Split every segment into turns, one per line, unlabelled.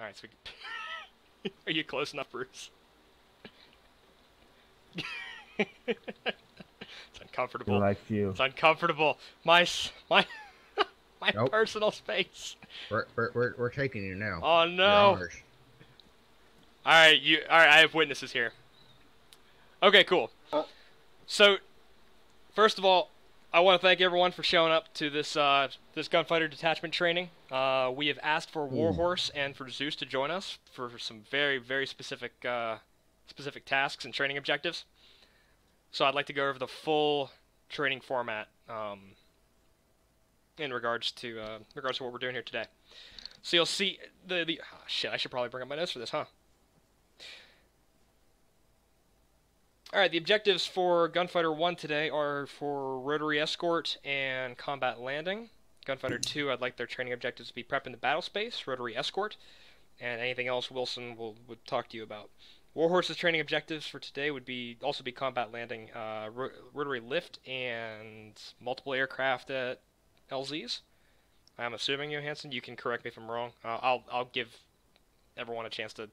Alright, so are you close enough, Bruce? It's uncomfortable.
Like you.
It's uncomfortable. My
Nope.
personal space.
We're taking you now.
Oh
You're
no.
ours.
Alright, I have witnesses here. Okay, cool. So, first of all, I want to thank everyone for showing up to this this Gunfighter detachment training. We have asked for Warhorse and for Zeus to join us for some very, very specific tasks and training objectives. So I'd like to go over the full training format in regards to what we're doing here today. So you'll see oh, shit. I should probably bring up my notes for this, huh? Alright, the objectives for Gunfighter 1 today are for rotary escort and combat landing. Gunfighter 2, I'd like their training objectives to be prep in the battle space, rotary escort, and anything else Wilson would talk to you about. Warhorse's training objectives for today would also be combat landing, rotary lift, and multiple aircraft at LZs. I'm assuming, Johansson, you can correct me if I'm wrong. I'll give everyone a chance to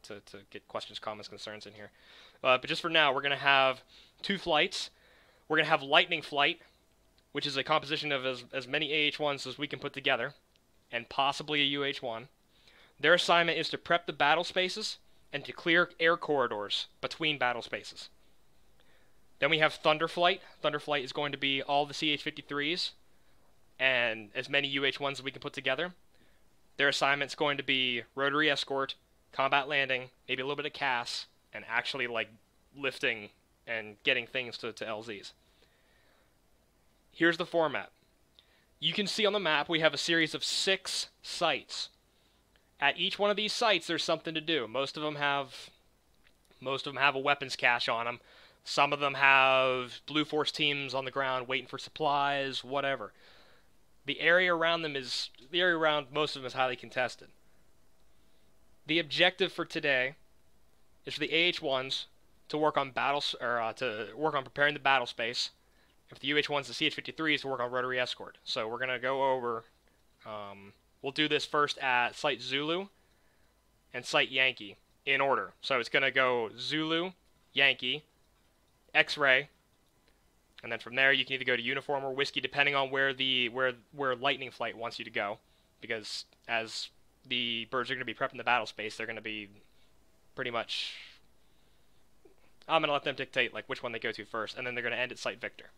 get questions, comments, concerns in here. But just for now, we're going to have 2 flights. We're going to have Lightning Flight, which is a composition of as many AH-1s as we can put together, and possibly a UH-1. Their assignment is to prep the battle spaces and to clear air corridors between battle spaces. Then we have Thunder Flight. Thunder Flight is going to be all the CH-53s and as many UH-1s as we can put together. Their assignment's going to be rotary escort, combat landing, maybe a little bit of CAS, and actually like lifting and getting things to LZs. Here's the format. You can see on the map we have a series of 6 sites. At each one of these sites there's something to do. Most of them have a weapons cache on them. Some of them have Blue Force teams on the ground waiting for supplies, whatever. The area around most of them is highly contested. The objective for today is for the AH-1s to work on preparing the battle space, and for the UH-1s, the CH-53s, to work on rotary escort. So we're gonna go over. We'll do this first at Site Zulu and Site Yankee in order. So it's gonna go Zulu, Yankee, X-ray, and then from there you can either go to Uniform or Whiskey, depending on where Lightning Flight wants you to go, because as the birds are gonna be prepping the battle space, they're gonna be pretty much, I'm going to let them dictate like which one they go to first, and then they're going to end at Site Victor.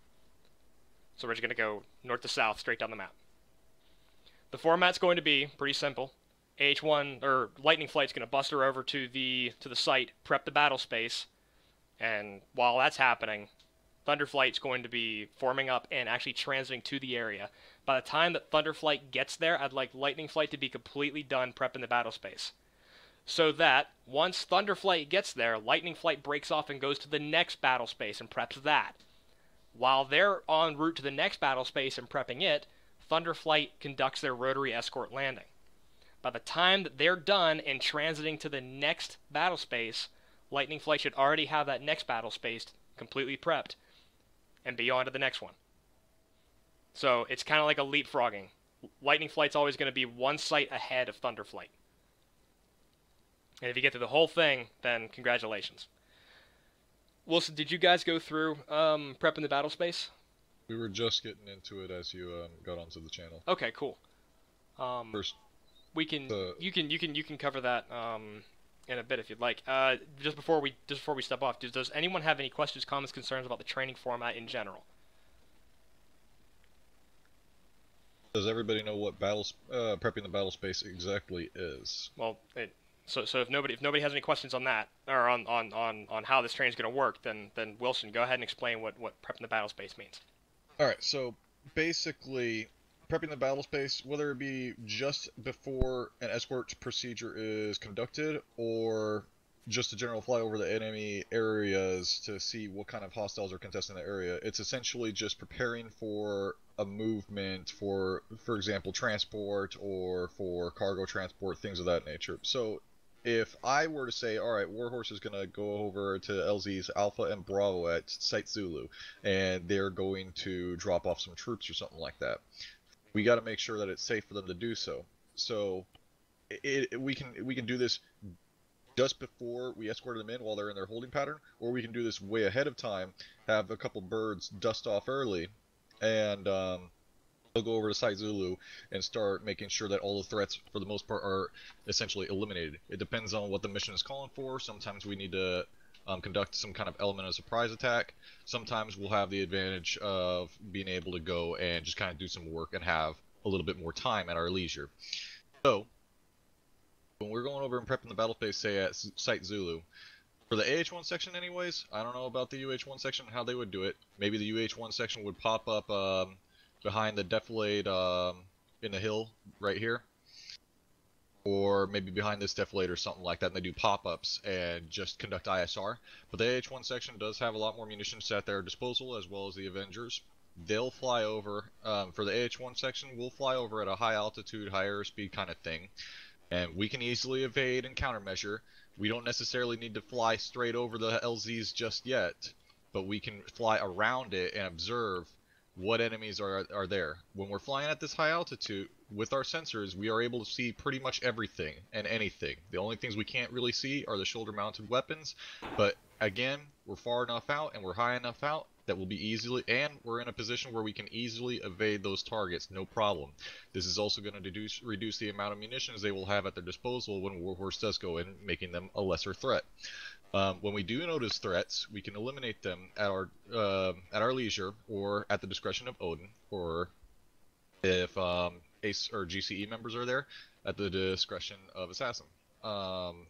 So we're just going to go north to south, straight down the map. The format's going to be pretty simple. AH-1, or Lightning Flight's going to buster over to the site, prep the battle space, and while that's happening, Thunder Flight's going to be forming up and actually transiting to the area. By the time that Thunder Flight gets there, I'd like Lightning Flight to be completely done prepping the battle space. So that, once Thunder Flight gets there, Lightning Flight breaks off and goes to the next battle space and preps that. While they're en route to the next battle space and prepping it, Thunder Flight conducts their rotary escort landing. By the time that they're done and transiting to the next battle space, Lightning Flight should already have that next battle space completely prepped and be on to the next one. So it's kind of like a leapfrogging. Lightning Flight's always going to be one site ahead of Thunder Flight. And if you get through the whole thing, then congratulations. Wilson, did you guys go through prepping the battle space?
We were just getting into it as you got onto the channel.
Okay, cool.
First,
you can cover that in a bit if you'd like. Just before we step off, does anyone have any questions, comments, concerns about the training format in general?
Does everybody know what prepping the battle space exactly is?
Well, So if nobody has any questions on that, or on how this train is going to work, then Wilson, go ahead and explain what prepping the battle space means.
Alright, so basically, prepping the battle space, whether it be just before an escort procedure is conducted, or just a general fly over the enemy areas to see what kind of hostiles are contesting the area, it's essentially just preparing for a movement for example, transport, or for cargo transport, things of that nature. So if I were to say, alright, Warhorse is going to go over to LZ's Alpha and Bravo at Site Zulu, and they're going to drop off some troops or something like that, we got to make sure that it's safe for them to do so. So we can do this just before we escort them in while they're in their holding pattern, or we can do this way ahead of time, have a couple birds dust off early, and they'll go over to Site Zulu and start making sure that all the threats, for the most part, are essentially eliminated. It depends on what the mission is calling for. Sometimes we need to conduct some kind of element of surprise attack. Sometimes we'll have the advantage of being able to go and just kind of do some work and have a little bit more time at our leisure. So, when we're going over and prepping the battle phase, say at Site Zulu, for the AH-1 section anyways, I don't know about the UH-1 section, how they would do it. Maybe the UH-1 section would pop up behind the defilade in the hill right here. Or maybe behind this defilade or something like that, and they do pop-ups and just conduct ISR. But the AH-1 section does have a lot more munitions at their disposal, as well as the Avengers. They'll fly over, for the AH-1 section, we'll fly over at a high altitude, higher speed kind of thing. And we can easily evade and countermeasure. We don't necessarily need to fly straight over the LZs just yet, but we can fly around it and observe what enemies are there. When we're flying at this high altitude, with our sensors, we are able to see pretty much everything and anything. The only things we can't really see are the shoulder-mounted weapons, but again, we're far enough out and we're high enough out that we'll be easily, and we're in a position where we can easily evade those targets, no problem. This is also going to reduce the amount of munitions they will have at their disposal when Warhorse does go in, making them a lesser threat. When we do notice threats, we can eliminate them at our leisure, or at the discretion of Odin, or if Ace or GCE members are there, at the discretion of Assassin.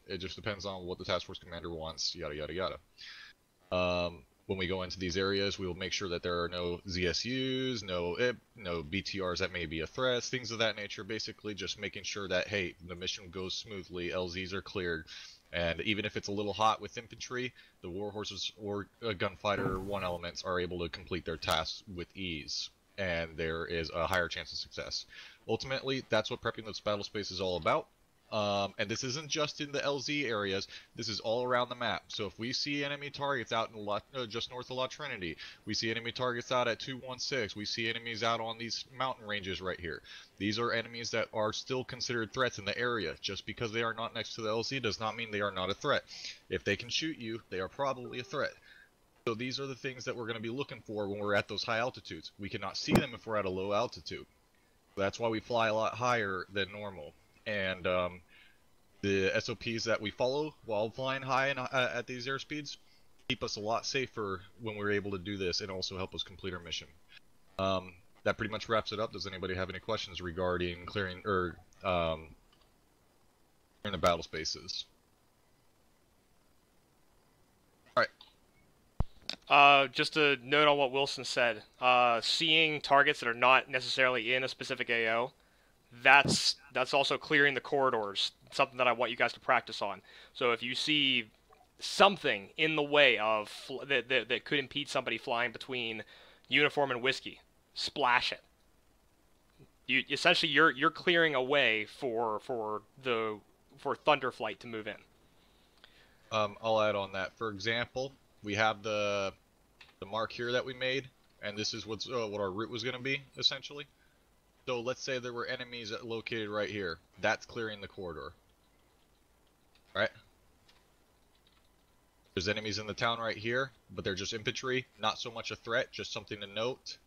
It just depends on what the task force commander wants, yada yada yada. When we go into these areas, we will make sure that there are no ZSUs, no IP, no BTRs that may be a threat, things of that nature. Basically, just making sure that, hey, the mission goes smoothly, LZs are cleared, and even if it's a little hot with infantry, the Warhorses or Gunfighter 1 elements are able to complete their tasks with ease, and there is a higher chance of success. Ultimately, that's what prepping this battle space is all about. And this isn't just in the LZ areas, this is all around the map. So if we see enemy targets out in just north of La Trinity, we see enemy targets out at 216, we see enemies out on these mountain ranges right here. These are enemies that are still considered threats in the area. Just because they are not next to the LZ does not mean they are not a threat. If they can shoot you, they are probably a threat. So these are the things that we're going to be looking for when we're at those high altitudes. We cannot see them if we're at a low altitude. That's why we fly a lot higher than normal. And the SOPs that we follow while flying high and at these airspeeds keep us a lot safer when we're able to do this, and also help us complete our mission. That pretty much wraps it up. Does anybody have any questions regarding clearing or clearing the battle spaces? Alright.
Just a note on what Wilson said. Seeing targets that are not necessarily in a specific AO, that's also clearing the corridors, something that I want you guys to practice on. So if you see something in the way of that could impede somebody flying between uniform and whiskey, splash it. You're clearing a way for Thunderflight to move in.
I'll add on that. For example, we have the mark here that we made, and this is what our route was going to be essentially. So let's say there were enemies located right here. That's clearing the corridor. Right? There's enemies in the town right here, but they're just infantry. Not so much a threat, just something to note.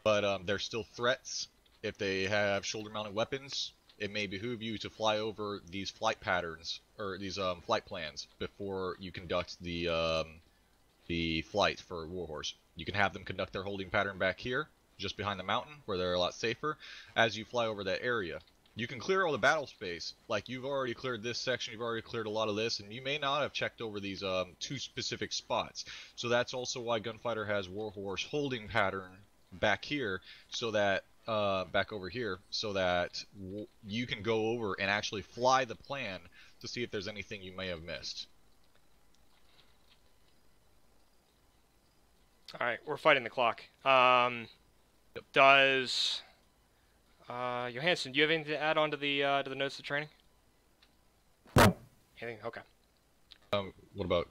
But they're still threats. If they have shoulder-mounted weapons, it may behoove you to fly over these flight patterns, or these flight plans, before you conduct the flight for Warhorse. You can have them conduct their holding pattern back here, just behind the mountain, where they're a lot safer, as you fly over that area. You can clear all the battle space, like you've already cleared this section, you've already cleared a lot of this, and you may not have checked over these two specific spots. So that's also why Gunfighter has Warhorse holding pattern back here, so that, back over here, so that you can go over and actually fly the plan to see if there's anything you may have missed.
Alright, we're fighting the clock. Does Johansson, do you have anything to add on to the notes of training? Anything? Okay.
What about?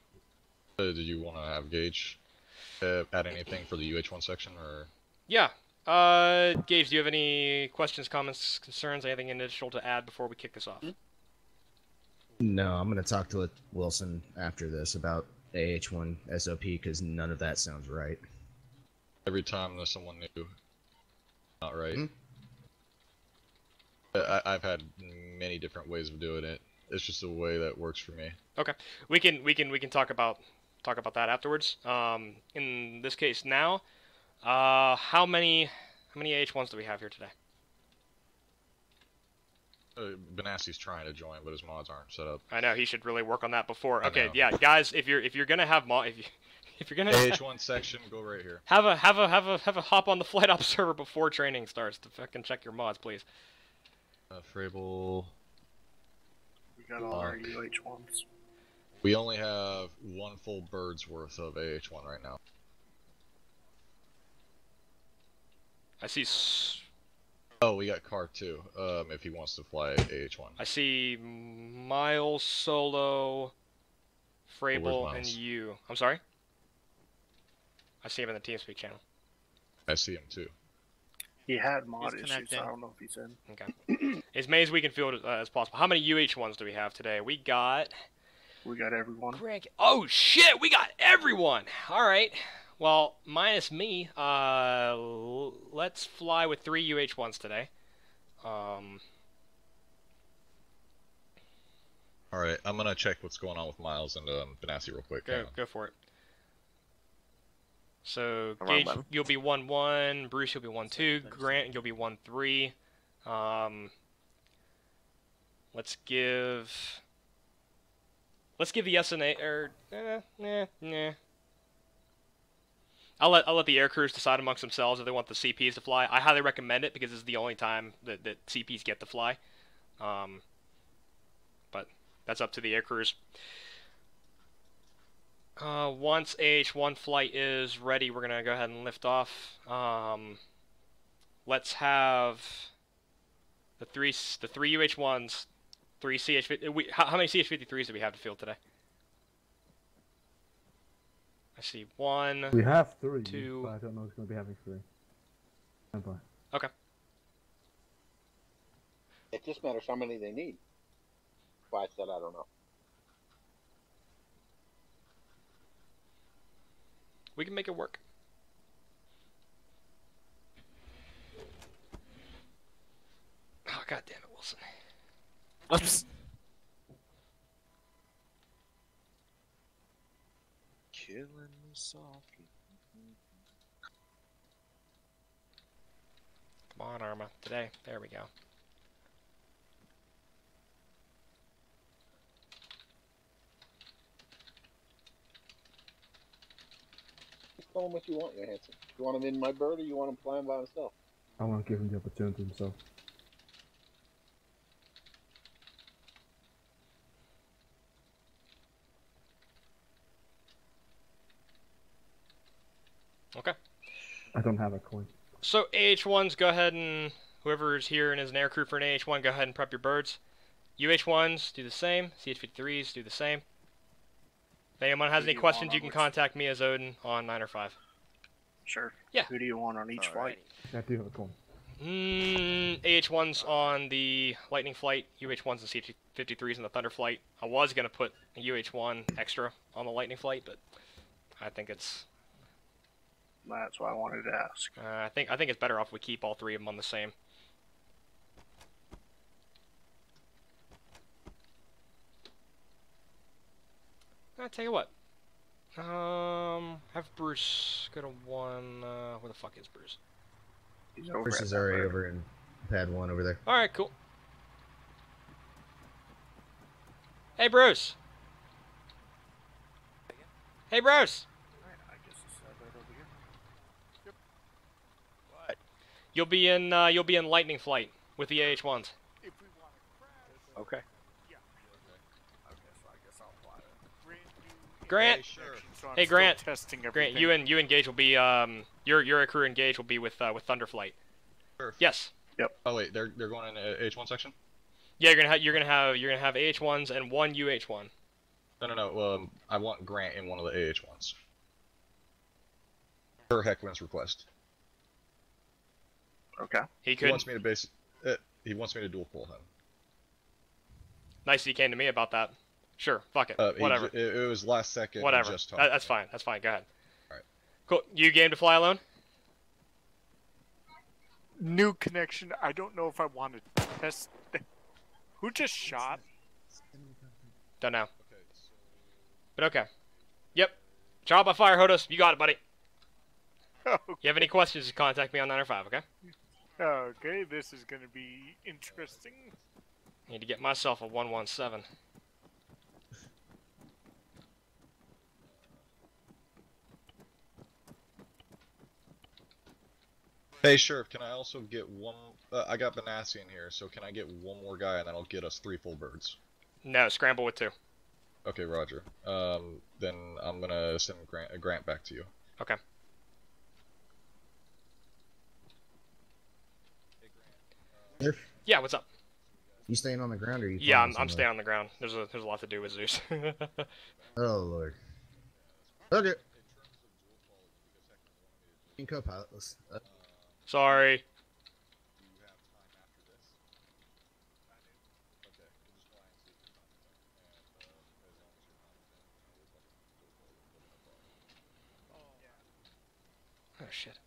Did you want to have Gage add anything for the UH1 section, or?
Yeah. Gage, do you have any questions, comments, concerns, anything additional to add before we kick this off?
No, I'm gonna talk to Wilson after this about AH1 SOP because none of that sounds right.
Every time there's someone new, not right.
Hmm?
I've had many different ways of doing it. It's just a way that works for me.
Okay, we can talk about that afterwards. In this case now, how many AH1s do we have here today?
Benassi's trying to join, but his mods aren't set up.
I know he should really work on that before. Okay, yeah, guys, if you're gonna have if you're gonna
AH1 section, go right here.
have a hop on the flight op server before training starts to fucking check your mods, please.
Frable.
We got all our UH1s.
We only have one full bird's worth of AH1 right now.
I see.
Oh, we got Car too. If he wants to fly AH1.
I see Miles, Solo, Frable, and you. I'm sorry. I see him in the TeamSpeak channel.
I see him too.
He had mod issues, so I don't know if he's in.
Okay. As many as we can field as possible. How many UH1s do we have today? We got
everyone.
Oh shit, we got everyone! Alright. Well, minus me, let's fly with 3 UH1s today.
Alright, I'm gonna check what's going on with Miles and Benassi real quick.
Go for it. So, Gage, you'll be 1-1, Bruce, you'll be 1-2, Grant, you'll be 1-3. Let's give the SNA, or, I'll let the air crews decide amongst themselves if they want the CPs to fly. I highly recommend it because it's the only time that CPs get to fly. But that's up to the air crews. Once AH1 flight is ready, we're gonna go ahead and lift off. Let's have the three UH1s, 3 CH50. How many CH53s do we have to field today? I see 1.
We have 3,
2.
but I don't know who's going to be having 3. Standby.
Okay.
It just matters how many they need. Why I said I don't know.
We can make it work. Oh, God damn it, Wilson.
Oops.
Killing me softly.
Come on, Arma. Today. There we go.
Tell him what you want, Johansson. You want him in my bird, or you want him flying by himself?
I want to give him the opportunity himself.
Okay.
I don't have a coin.
So AH1s, go ahead and whoever's here and is an air crew for an AH1, go ahead and prep your birds. UH1s, do the same. CH53s, do the same. If anyone has any questions, you can contact me as Odin on 9 or 5.
Sure.
Yeah.
Who do you want on each flight?
I do have a coin.
AH1s on the Lightning Flight, UH1s and CH53s on the Thunder Flight. I was going to put a UH1 extra on the Lightning Flight, but I think it's...
That's why I wanted to ask.
I think it's better off we keep all 3 of them on the same. I'll tell you what. Have Bruce go to 1. Where the fuck is Bruce?
He's over
Bruce is already over in pad 1 over there.
Alright, cool. Hey, Bruce! Hey, Bruce!
Alright, I guess it's right over here. Yep.
What?
You'll be in Lightning Flight with the AH1s.
If we want to crash. Okay. Yeah. Okay, so I guess I'll fly it.
Grant!
Hey, sure.
So I'm
Hey,
still
Grant.
testing
Grant,
everything.
you and Gage will be your crew and Gage will be with Thunderflight.
Sure.
Yes.
Oh wait, they're going in the H1 section?
Yeah, you're gonna have AH1s and 1 UH1.
No. I want Grant in one of the AH1s. Per Heckman's request.
Okay.
He
He
could.
wants me to dual pull him.
Nice he came to me about that. Sure, fuck it. Whatever.
It was last second.
Whatever.
Just
That's fine. That's fine. Go ahead.
Alright.
Cool. You game to fly alone?
New connection. I don't know if I want to test. Who just shot?
Don't know.
Okay, so...
But okay. Yep. Trial by fire, Hodos. You got it, buddy.
Okay.
You have any questions, just contact me on 905, okay?
Okay, this is gonna be interesting.
Need to get myself a 117.
Hey, Sheriff, can I also get one... I got Benassi in here, so can I get one more guy and that'll get us 3 full birds?
No, scramble with 2.
Okay, roger. Then I'm gonna send Grant back to you.
Okay.
Sheriff,
Yeah, what's up?
you staying on the ground or you?
Yeah,
flying
I'm
somewhere?
staying on the ground. There's a lot to do with Zeus.
Oh lord. Okay. In co-pilot, let's.
Sorry. Oh shit.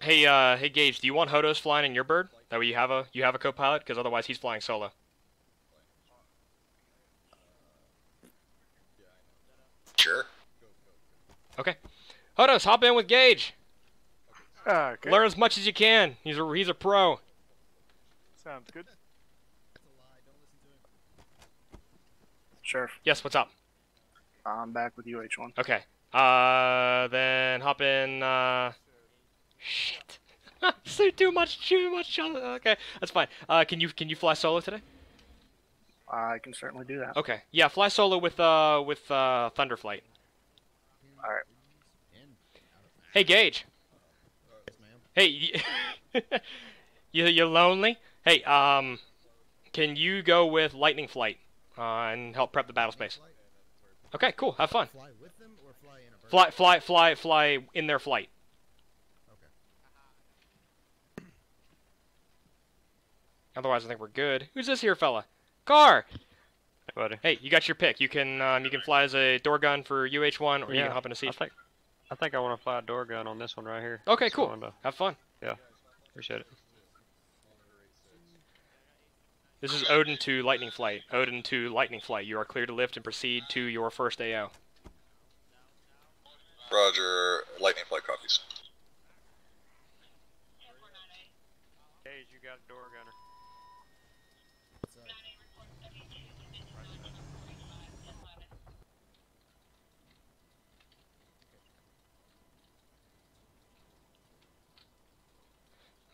Hey, hey Gage, do you want Hodos flying in your bird? That way you have a co-pilot, because otherwise he's flying solo.
Sure.
Okay. Hodos, hop in with Gage.
Okay.
Learn as much as you can. He's a pro.
Sounds good. Sheriff,
Yes, what's up?
I'm back with UH1.
Okay. Then hop in. Shit. So too much. Okay, that's fine. Can you fly solo today?
I can certainly do that.
Okay. Yeah, fly solo with Thunderflight.
All right.
Hey Gage. Hey, you lonely? Hey, can you go with Lightning Flight and help prep the battle space? Okay, cool. Have fun.
Fly with them or fly in a bird?
Fly in their flight.
Okay.
Otherwise, I think we're good. Who's this here fella? Car.
Hey, buddy.
Hey, you got your pick. You can fly as a door gun for UH1, or you can hop in a seat.
I think I want to fly a door gun on this one right here.
Okay,
Just
cool.
wanted to-
Have fun.
Yeah, appreciate it.
This is Odin to Lightning Flight. Odin to Lightning Flight. You are clear to lift and proceed to your first AO.
Roger, lightning flight copies.
Gage, you got a door gunner.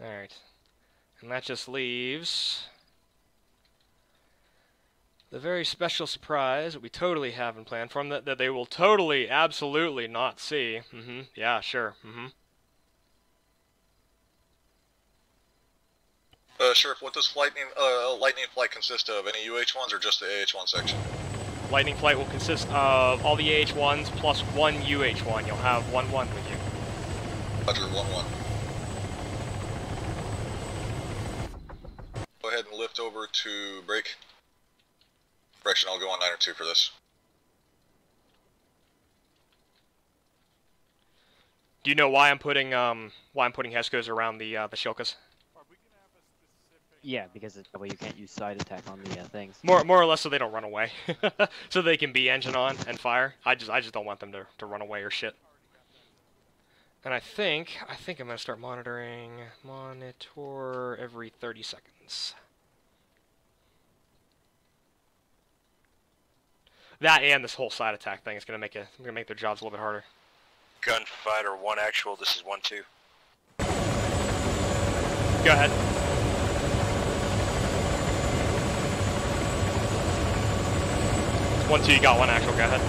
Alright. And that just leaves the very special surprise that we totally haven't planned for them, that they will totally, absolutely not see. Yeah, sure.
Sheriff, what does lightning flight consist of? Any UH-1s or just the AH-1 section?
Lightning Flight will consist of all the AH-1s plus one UH-1. You'll have 1-1 with you.
Roger, 1-1. Go ahead and lift over to break. Correction, I'll go on 9 or 2 for this.
Do you know why I'm putting Heskos around the Shilkas?
Yeah, because that way you can't use side attack on the things.
More or less so they don't run away. So they can be engine on and fire. I just don't want them to run away or shit. And I think I'm gonna start monitoring. Monitor every 30 seconds. That and this whole side attack thing is gonna make their jobs a little bit harder.
Gunfighter 1 actual, this is 1-2.
Go ahead. It's 1-2, you got 1 actual, go ahead.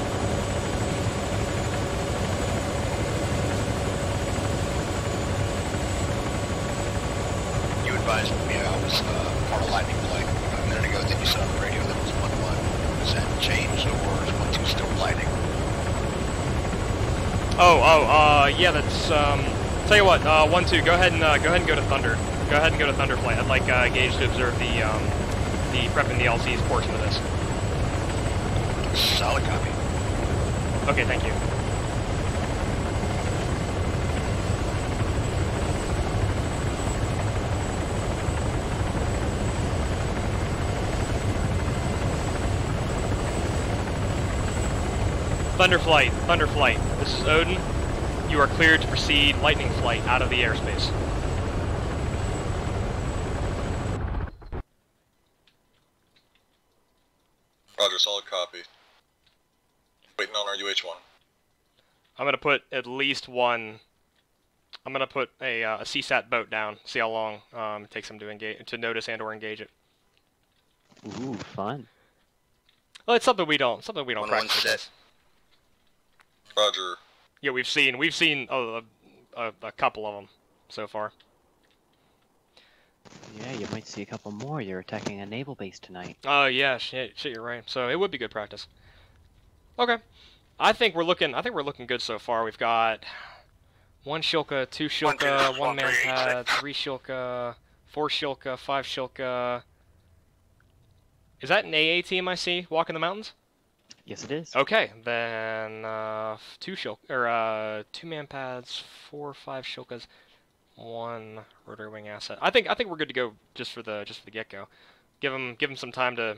You advised me I was part of lightning flight a minute ago, then you saw on the radio that it was 1-1. Has that changed, or is 1-2 still lightning?
Yeah, that's Tell you what, 1-2, go ahead and go to Thunder. Go ahead and go to Thunder Flight. I'd like Gage to observe the prepping the LC's portion of this.
Solid copy.
Okay, thank you. Thunder Flight, this is Odin. You are cleared to proceed lightning flight out of the airspace.
Roger, solid copy. Waiting on our UH-1.
I'm gonna put at least one. I'm gonna put a CSAT boat down. See how long it takes them to notice and/or engage it.
Ooh, fun.
Well, it's something we don't practice against.
Roger.
Yeah, we've seen a couple of them so far.
Yeah, you might see a couple more. You're attacking a naval base tonight.
Oh yeah, shit, you're right. So it would be good practice. Okay, I think we're looking good so far. We've got 1 Shilka, 2 Shilka, 1 man pad, 3 Shilka, 4 Shilka, 5 Shilka. Is that an AA team I see walking the mountains?
Yes, it is.
Okay, then 2 Shilka or 2 man pads, 4 or 5 Shilkas, 1 rotary wing asset. I think we're good to go just for the get go. Give them some time to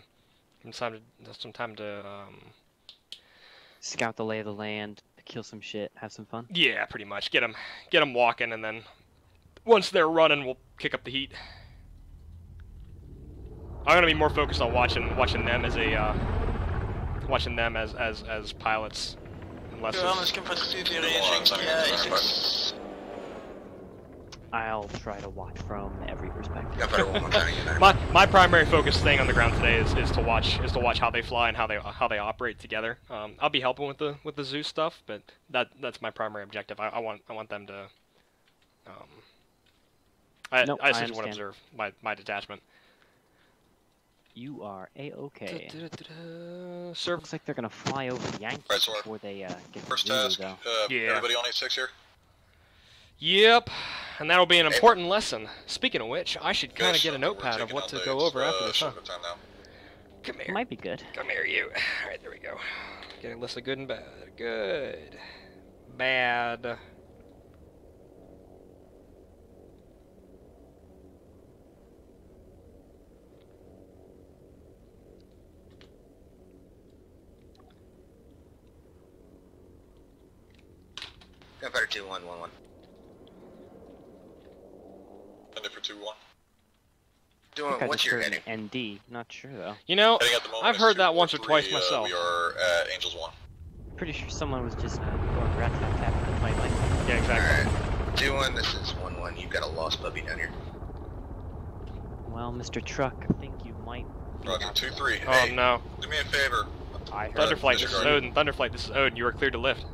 scout the lay of the land, kill some shit, have some fun.
Yeah, pretty much. Get them walking, and then once they're running, we'll kick up the heat. I'm gonna be more focused on watching them as as pilots, unless
I'll try to watch from every perspective.
my primary focus thing on the ground today is to watch how they fly and how they operate together. I'll be helping with the Zeus stuff, but that's my primary objective. I want them to. I just want to observe my detachment.
You are A-okay. Looks like they're gonna fly over the Yankees before they get
first
to Zulu,
task.
though.
Yeah.
Everybody on 8-6 here?
Yep, and that'll be an important lesson. Speaking of which, I should kind of get a notepad of what to go over after this, huh? Come here.
Might be good.
Come here, you. Alright, there we go. Get a list of good and bad. Good. Bad.
Gunfighter 2-1-1-1.
Thunder for 2-1.
I think I
What's
just
your
heard
heading?
ND. Not sure though.
You know,
Heading at the moment
I've
is
heard that
243,
once or twice myself.
We are at Angels 1.
Pretty sure someone was just going rat tat tat in the fight like that.
Yeah, exactly.
Alright. 2-1, this is 1-1. You've got a lost puppy down here.
Well, Mr. Truck, I think you might be
Roger,
out
2-3.
Oh
Hey,
no.
do me a favor.
I heard
Thunderflight, this is
disregard.
Odin. Thunderflight, this is Odin. You are cleared to lift.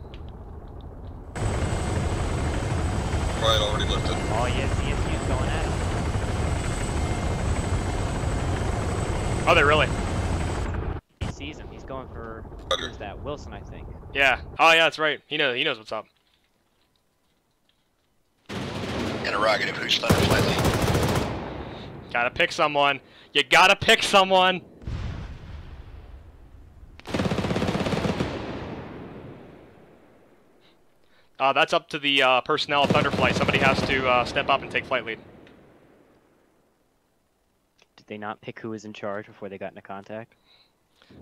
Right, already lifted.
Oh yes, he's going at him.
Oh, they really?
He sees him. He's going for who's that? Wilson, I think.
Yeah. Oh yeah, that's right. He knows what's up.
Interrogative, who's Thunder Flight lead?
Gotta pick someone. You gotta pick someone. That's up to the personnel of Thunderflight. Somebody has to step up and take flight lead.
Did they not pick who was in charge before they got into contact?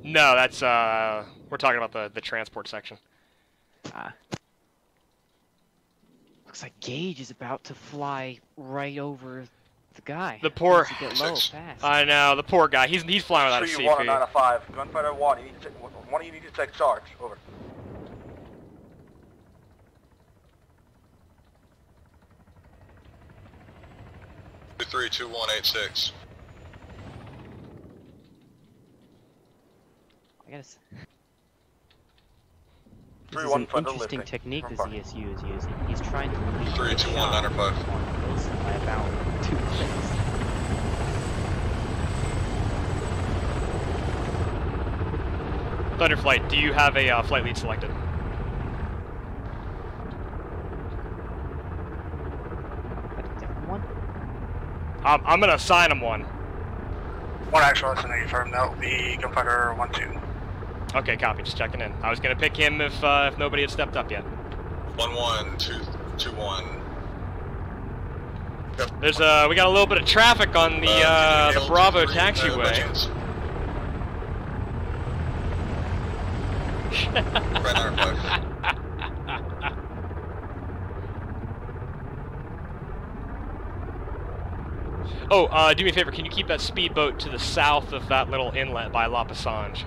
No, that's we're talking about the transport section.
Ah. Looks like Gage is about to fly right over the guy.
The poor.
He needs to get low fast.
I know, the poor guy. He's flying without a CP.
1 out of 5. Gunfighter 1, you need to one of you need to take charge. Over.
Two, 3, 2, 1, 8, 6.
I guess.
3,
This is
1,
an
Thunder
interesting
lifting.
technique the
Confirm.
ZSU is using. He's trying to lead
3, 2, 1, 9 or 5.
on Wilson by about 2 clicks.
Thunderflight, do you have a flight lead selected? I'm gonna assign him one.
One actual SNA firm. That will be Gunfighter 1-2.
Okay, copy. Just checking in. I was gonna pick him if nobody had stepped up yet.
1-1-2-1.
There's we got a little bit of traffic on the Bravo taxiway. Oh, do me a favor, can you keep that speedboat to the south of that little inlet by La Passage?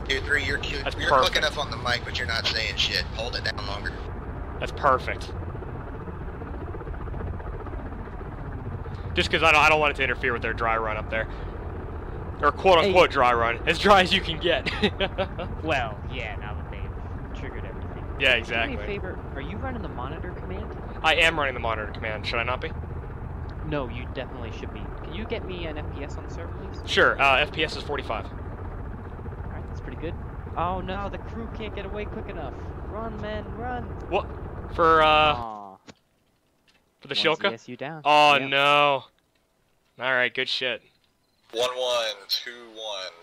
2-3, you're clicking up on the mic, but you're not saying shit. Hold it down longer.
That's perfect. Just because I don't want it to interfere with their dry run up there. Or quote-unquote dry run. As dry as you can get.
Well, yeah, now that they've triggered everything.
Yeah, exactly.
Do me a favor, are you running the monitor command?
I am running the monitor command. Should I not be?
No, you definitely should be. Can you get me an FPS on the server, please?
Sure, FPS is 45.
Alright, that's pretty good. Oh no, the crew can't get away quick enough. Run, men, run!
What? For the Shilka?
ESU down.
Oh,
yep.
no. Alright, good shit.
1-1-2-1.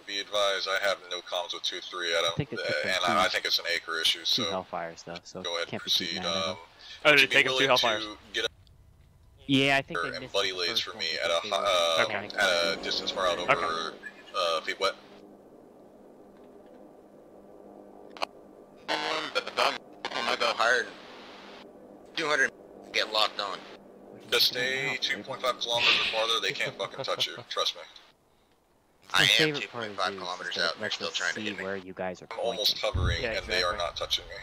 Be advised, I have no comms with 2-3. I think it's an acre issue. So
two Hellfires though, so
go ahead and proceed.
Oh, did it take him 2 Hellfires?
Yeah, I think they
and
missed
buddy lays for me at a distance far out over feet wet.
I'm gonna go higher. 200 get locked on.
Just stay 2.5 kilometers or farther. They can't fucking touch you. Trust me.
I am 2.5 kilometers out. They're still trying to get me.
Where you guys are
I'm almost covering, and they are not touching me.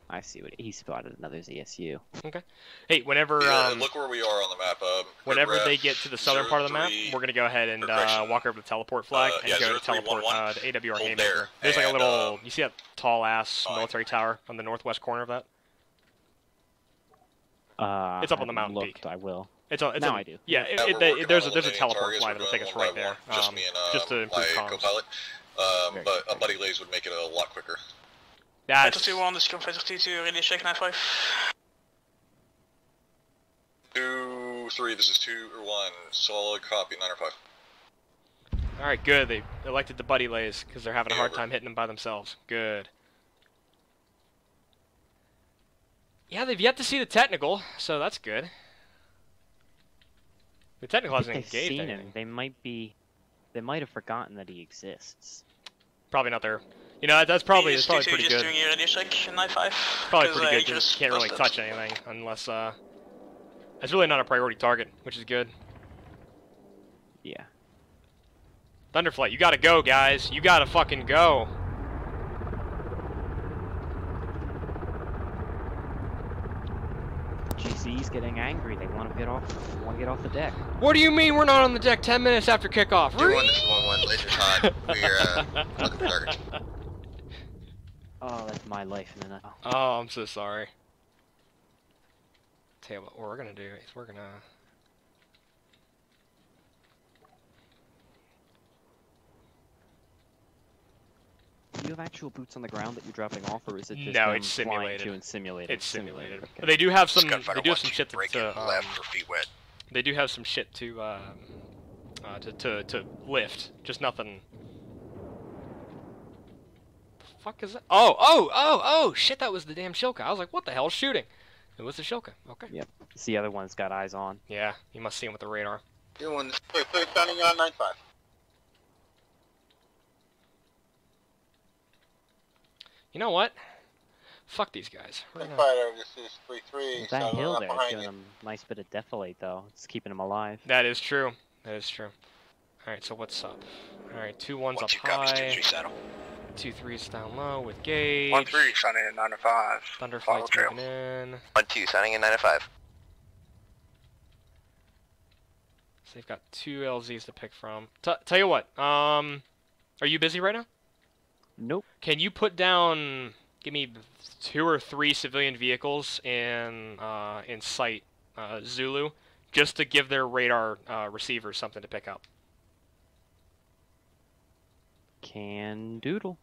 I see what he spotted. Another ESU.
Okay. Hey, whenever
look where we are on the map.
Whenever they get to the southern part of the map, we're gonna go ahead and walk over to the teleport flag and go to teleport to AWR Haymaker. There's like a little. You see that tall ass military tower on the northwest corner of that? It's up on the mountain peak.
I will.
It's
now I do.
Yeah, there's a teleport flag that'll take us right there. Just to improve comms.
But a buddy lays would make it a lot quicker.
That's...
2-1, this is Gunfighter 2-2, ready to check 9-5.
2-3, this is 2-1, solid copy, 9-5.
Alright, good. They elected the buddy lays because they're having a hard time hitting them by themselves. Good. Yeah, they've yet to see the technical, so that's good. The technical hasn't engaged anything.
They might have forgotten that he exists.
Probably not there. You know, that's probably pretty good.
Just doing your ready check 9-5.
Probably pretty good because you can't really touch anything unless it's really not a priority target, which is good.
Yeah.
Thunderflight, you gotta go, guys. You gotta fucking go.
GC's getting angry. They want to get off. The deck.
What do you mean we're not on the deck 10 minutes after kickoff?
2-1, this is 1-1. Laser's hot. We're looking for targets.
Oh, that's my life in a nutshell.
Oh, I'm so sorry. Tell you what we're gonna do is we're gonna.
Do you have actual boots on the ground that you're dropping off, or is it just
no? It's simulated.
And simulated.
It's simulated.
Okay.
They do have some. They do have some shit to.
Left for feet wet.
They do have some shit to lift. Just nothing. The fuck is that? Oh! Shit! That was the damn Shilka. I was like, what the hell is shooting? It was the Shilka. Okay.
Yep. It's the other one's got eyes on.
Yeah, you must see him with the radar.
2-1,
Clear, standing on 9-5.
You know what? Fuck these guys.
Gunfighter, this is 3-3.
That hill there is giving them a nice bit of defilade, though. It's keeping them alive.
That is true. That is true. Alright, so what's up? Alright, 2-1's up high. 2-3's down low with gauge.
1-3, signing in 9-5.
Thunderflight's moving in.
1-2, signing in 9-5.
So they've got 2 LZs to pick from. Tell you what, are you busy right now?
Nope.
Can you put down, give me 2 or 3 civilian vehicles in sight, Zulu, just to give their radar receivers something to pick up?
Can doodle.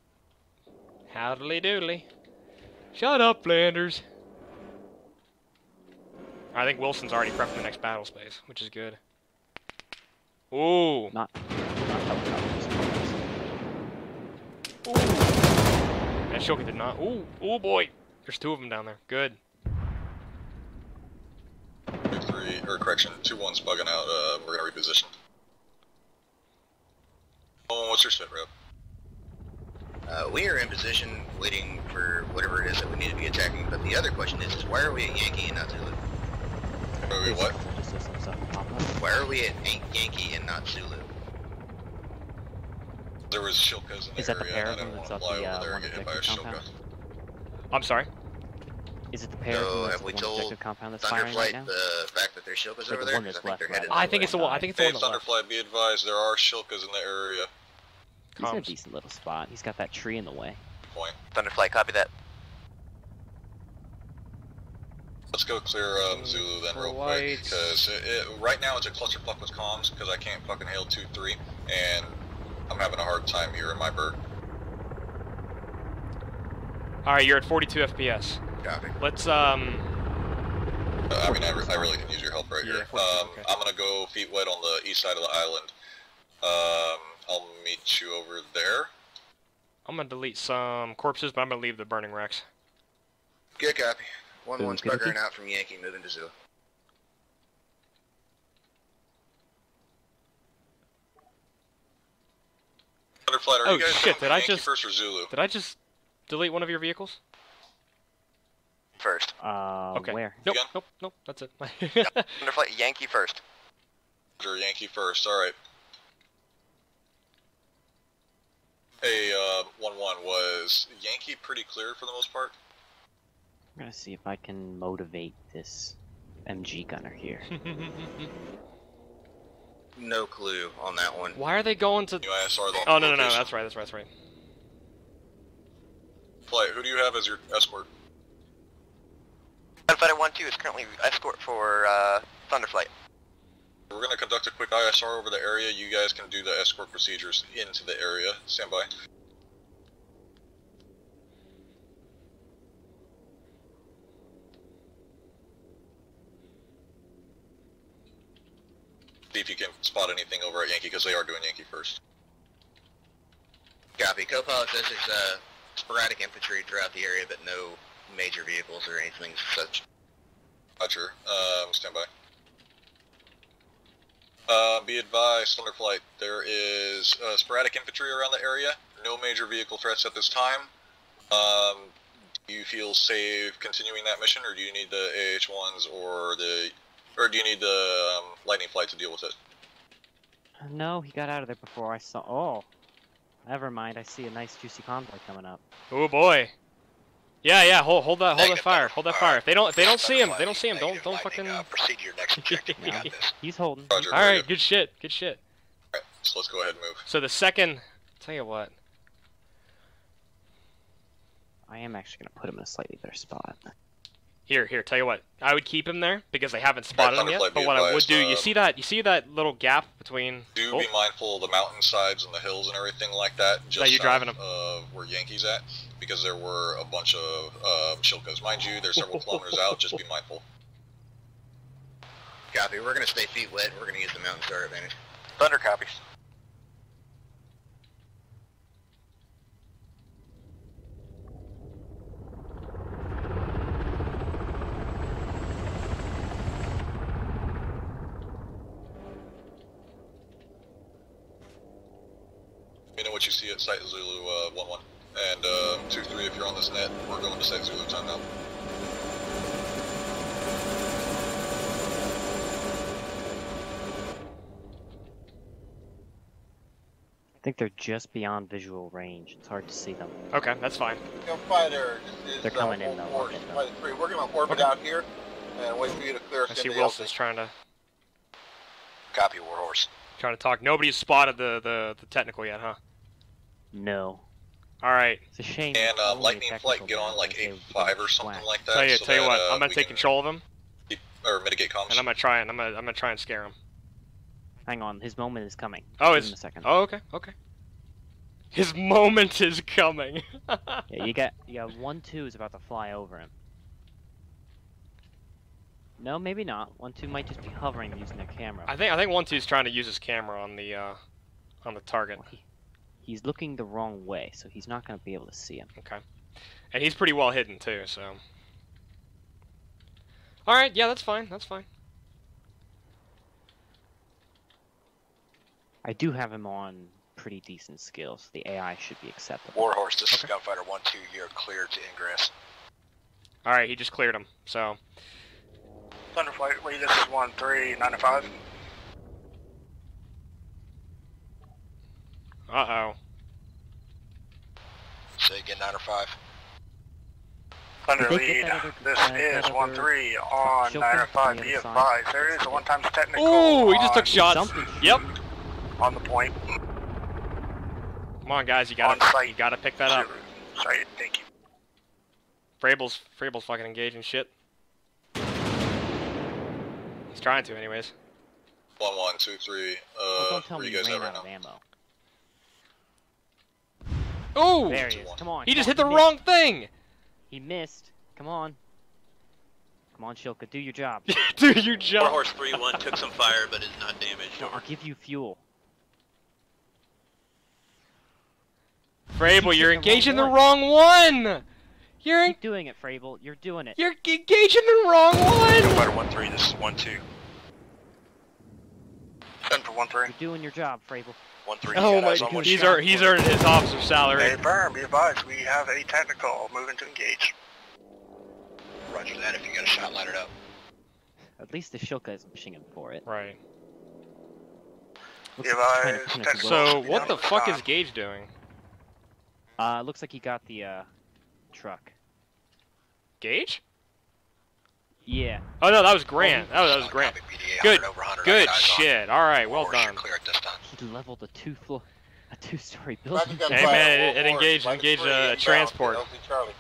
Howdly doodly. Shut up, Flanders. I think Wilson's already prepped the next battle space, which is good. Ooh.
Not helicopters.
Ooh. And Shulky did not. Ooh. Ooh, boy. There's 2 of them down there. Good.
2-3, or correction, 2-1's bugging out. We're gonna reposition. Oh, what's your sit rep?
We are in position waiting for whatever it is that we need to be attacking, but the other question is why are we at Yankee and not Zulu?
Are we what?
Why are we at Yankee and not Zulu?
There was Shilkas in the
Is that the
area,
pair
and I
of them
didn't want
that's
to
up
fly
the
over there
one
and get hit by a
objective
Shilka.
compound?
I'm sorry?
Is it the pair
So,
of them that's
have
the
we
one
told
objective compound that's firing right
Thunderflight
now?
the fact that there's Shilkas
Or
over
the
there?
one that's
'Cause I think they're
left,
headed
I
that
think
way.
it's the one. I think it's the
Hey,
one on the left.
Thunderflight, be advised, there are Shilkas in the area.
He's in a
Comms.
decent little spot. He's got that tree in the way.
Point.
Thunderflight, copy that.
Let's go clear Zulu then real quick, because right now it's a clusterfuck with comms, because I can't fucking hail 2-3, and I'm having a hard time here in my bird.
Alright, you're at 42 FPS.
Copy.
Let's,
I mean, I really can use your help right
Yeah,
here.
42, okay.
I'm gonna go feet wet on the east side of the island. I'll meet you over there.
I'm gonna delete some corpses, but I'm gonna leave the burning wrecks.
Good copy. 1-1's
Good,
buggering
okay.
out from Yankee, moving to Zulu.
Thunderflight, are
Oh
you guys
shit,
going
did I
Yankee
just...
first or Zulu?
Did I just delete one of your vehicles?
First.
Okay.
Where?
Nope,
Again?
nope, that's it.
Thunderflight, Yankee first.
Or Yankee first, alright. Hey, 1-1, was Yankee pretty clear for the most part?
I'm gonna see if I can motivate this MG gunner here.
No clue on that one.
Why are they going to...
UISR the
Oh, no,
location.
that's right.
Flight, who do you have as your escort?
Gunfighter 1-2 is currently escort for Thunderflight.
We're going to conduct a quick ISR over the area. You guys can do the escort procedures into the area. Stand by. See if you can spot anything over at Yankee, because they are doing Yankee first.
Copy. Co-pilot says there's sporadic infantry throughout the area, but no major vehicles or anything such.
Roger. Stand by. Be advised, Thunderflight, there is sporadic infantry around the area. No major vehicle threats at this time. Do you feel safe continuing that mission, or do you need the AH-1s or do you need the lightning flight to deal with it?
No, he got out of there before I saw... Oh! Never mind, I see a nice juicy convoy coming up.
Oh boy. Yeah, hold that fire. Hold that fire. If they don't see him, don't fucking...
Proceed to your next objective. We got this.
He's holding.
Roger.
Alright, good shit.
Alright, so let's go ahead and move.
So the second... Tell you what.
I am actually gonna put him in a slightly better spot.
Here, tell you what. I would keep him there, because they haven't spotted him yet.
Thunderflight,
But
be
what I would
advised,
do, you see that little gap between...
Do
Oh,
be mindful of the mountainsides and the hills and everything like that, just
you're driving
south of where Yankee's at, because there were a bunch of Shilkas. Mind you, they're several kilometers out, just be mindful.
Copy. We're gonna stay feet wet. We're gonna use the mountain star advantage.
Thunder copies.
Let me know what you see at Site Zulu 1-1. And 2-3, if you're on this net, we're going to Site Zulu time now.
I think they're just beyond visual range. It's hard to see them.
okay, that's fine.
Gunfighter, this is
They're coming in, though.
Warhorse,
Okay, though.
Fighter 3. We're going to orbit out here and wait for you to clear us
I see
into the
Wilson's trying to
Copy, Warhorse.
talk. Nobody's spotted the technical yet, huh?
No.
Alright.
It's a shame.
And
it's only a
Lightning
technical
Flight, get on
battle,
like
because they would
8-5
get
or something
whacked.
like that.
Tell you
so
what,
that,
I'm gonna
we
take
can
control of him,
or mitigate comms.
and I'm gonna try and scare him.
Hang on, his moment is coming.
Oh,
Give him a second.
Oh, okay. His moment is coming.
Yeah, you got 1-2 is about to fly over him. No, maybe not. 1-2 might just be hovering using their camera.
I think 1-2's trying to use his camera on the target.
Well, he's looking the wrong way, so he's not going to be able to see him.
Okay. And he's pretty well hidden too, so. All right, yeah, that's fine. That's fine.
I do have him on pretty decent skills. The AI should be acceptable.
Warhorse, this is Gunfighter 1-2. You're cleared to ingress.
All right, he just cleared him. So.
Thunderflight, wait, this is 1395.
Uh-oh.
Say again, 905.
Thunder lead, this is 1-3 on 905. Be advised, there is a one-time technical.
Ooh, he just took shots. Yep.
On the point.
Come on, guys, you gotta pick that up.
Sorry, thank you.
Frable's fucking engaging shit. He's trying to, anyways.
1, 1, 2, 3.
Don't tell me
you guys
he ran
at
out
right
of
now?
ammo.
Oh!
There he is. Come on.
He just
come
hit
on,
the wrong thing!
He missed. Come on. Come on, Shilka, do your job.
Do your job.
Warhorse 3-1 took some fire, but is not damaged.
No, I'll give you fuel.
Frable, you're engaging the wrong one!
Keep doing it, Frable. You're doing it.
You're engaging the wrong one!
Gunfighter 1-3, this is 1-2. Gun for 1-3.
You're doing your job, Frable.
1-3.
Oh my god, he's earned his officer's salary.
Hey, Burn, be advised, we have a technical moving to engage.
Roger that, if you got a shot, light it up.
At least the Shilka isn't pushing him for it.
Right.
Looks like he's trying to punish the
So,
Wilson.
what the fuck is Gage doing?
Looks like he got the, truck.
Gage?
Yeah.
Oh no, that was Grant. That was Grant. Good, good shit. All right, well done.
He leveled a two-story building.
Hey man, it engaged transport.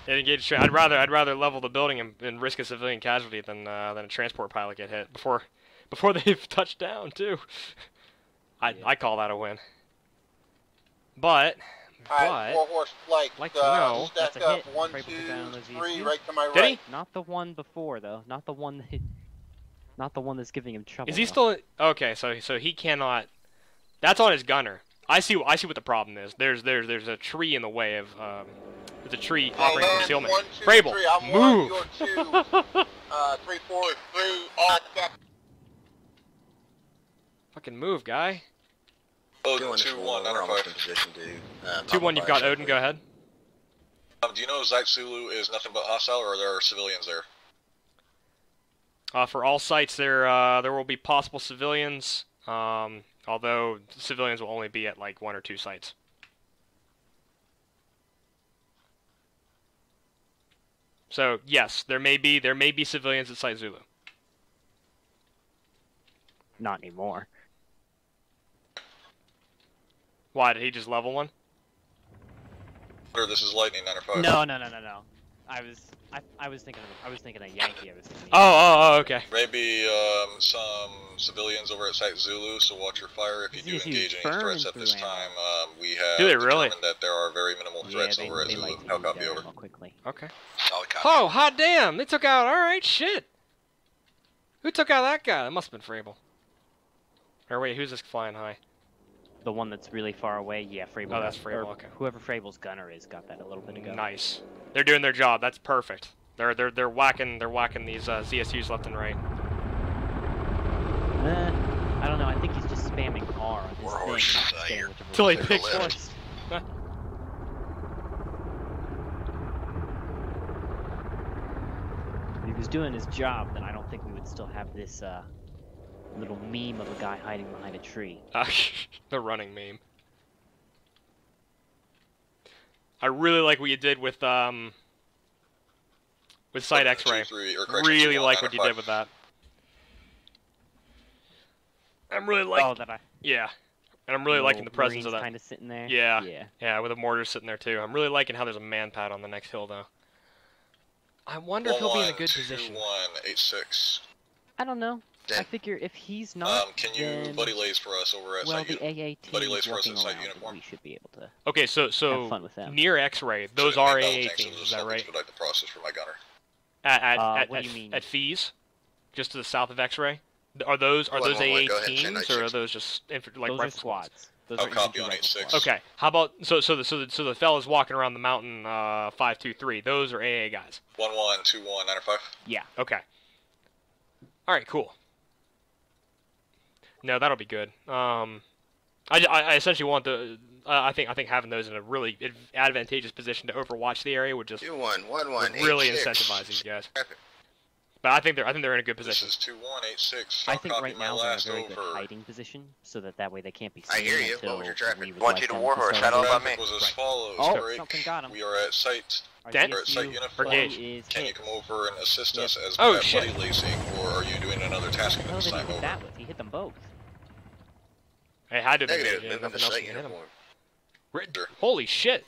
It engaged. I'd rather level the building and risk a civilian casualty than a transport pilot get hit before they've touched down too. I call that a win. But.
Warhorse Flight,
like to know.
That's a hit.
1, 2, 3, right to my right.
Did he?
Not the one before though. Not the one that's giving him trouble.
Is he still? Okay, so he cannot. That's on his gunner. I see what the problem is. There's a tree in the way of there's a tree offering concealment. Frable, move.
3, 4, 3.
Fucking move, guy.
Odin 2-1,
we're almost in position to
2-1, you've got Odin. Go ahead.
Do you know Zach Sulu is nothing but hostile, or there are civilians there?
For all sites, there will be possible civilians. Although civilians will only be at like 1 or 2 sites. So yes, there may be civilians at Site Zulu.
Not anymore.
Why, did he just level one?
Or this is Lightning 905.
No. I was thinking of Yankee.
Oh, okay.
Maybe some civilians over at Site Zulu, so watch your fire if you do engage any threats at this time. We have determined that there are very minimal threats over at Zulu. How copy over?
Quickly.
Okay.
Solid copy.
Oh, hot damn! They took out. All right, shit. Who took out that guy? That must have been Frable. Or wait, who's this flying high?
The one that's really far away, yeah, Frable.
Oh, that's Frable. Okay.
Whoever Frable's gunner is got that a little bit ago.
Nice. They're doing their job. That's perfect. They're whacking these ZSUs left and right.
I don't know. I think he's just spamming R on his
Warhorse,
thing.
Till he picks first.
If he was doing his job, then I don't think we would still have this little meme of a guy hiding behind a tree.
The running meme. I really like what you did with Site X-Ray. Really like what you did with that. I'm really liking.
Oh, that I.
Yeah, and I'm really liking the presence of that.
Kind of sitting there.
Yeah, with a mortar sitting there too. I'm really liking how there's a man pad on the next hill though. I wonder if he'll be in a good position.
1-1-8-6.
I don't know. I figure if he's not,
can you buddy lays for us over at
well,
Site
the AAT
buddy lays for us
walking
at Site
around,
Uniform?
we should be able to.
Okay, so
have fun with them.
near X-Ray, those
so
are
AA
AA teams, is that right?
Expedite the process for my gunner.
What do you mean?
At fees? just to the south of X-ray? Are those A-18s or are those just like
those
rifle
are squads? Those
I'll
are
copy
infantry
on
rifle
86.
squads.
Okay, how about so the fellas walking around the mountain 523? Those are AA guys.
1121 905.
Yeah.
Okay. All right, cool. No, that'll be good. I essentially want the. I think having those in a really advantageous position to overwatch the area would just
2111
really incentivize these guys. But I think they're in a good position.
This is 2186.
I think right now they're in a very good hiding position, so that way they can't be
I
seen
hear you.
until
What was your traffic?
we would
1-2
like
to
them
Warhorse.
start
How about
moving.
me?
Traffic was as follows.
Oh,
Break.
something got him.
We are at site.
Our
Dan?
We're at site
DSU
uniform.
Or Gage.
is
Can you
hit.
come over and assist us as
Oh,
body
shit.
lacing, or are you doing another tasking
What
at
the
this
hell did he
time?
hit
Over.
that with? He hit them both.
It had to be.
Negative.
Yeah,
Moving
nothing
to
else
site
can hit him.
uniform.
Holy shit!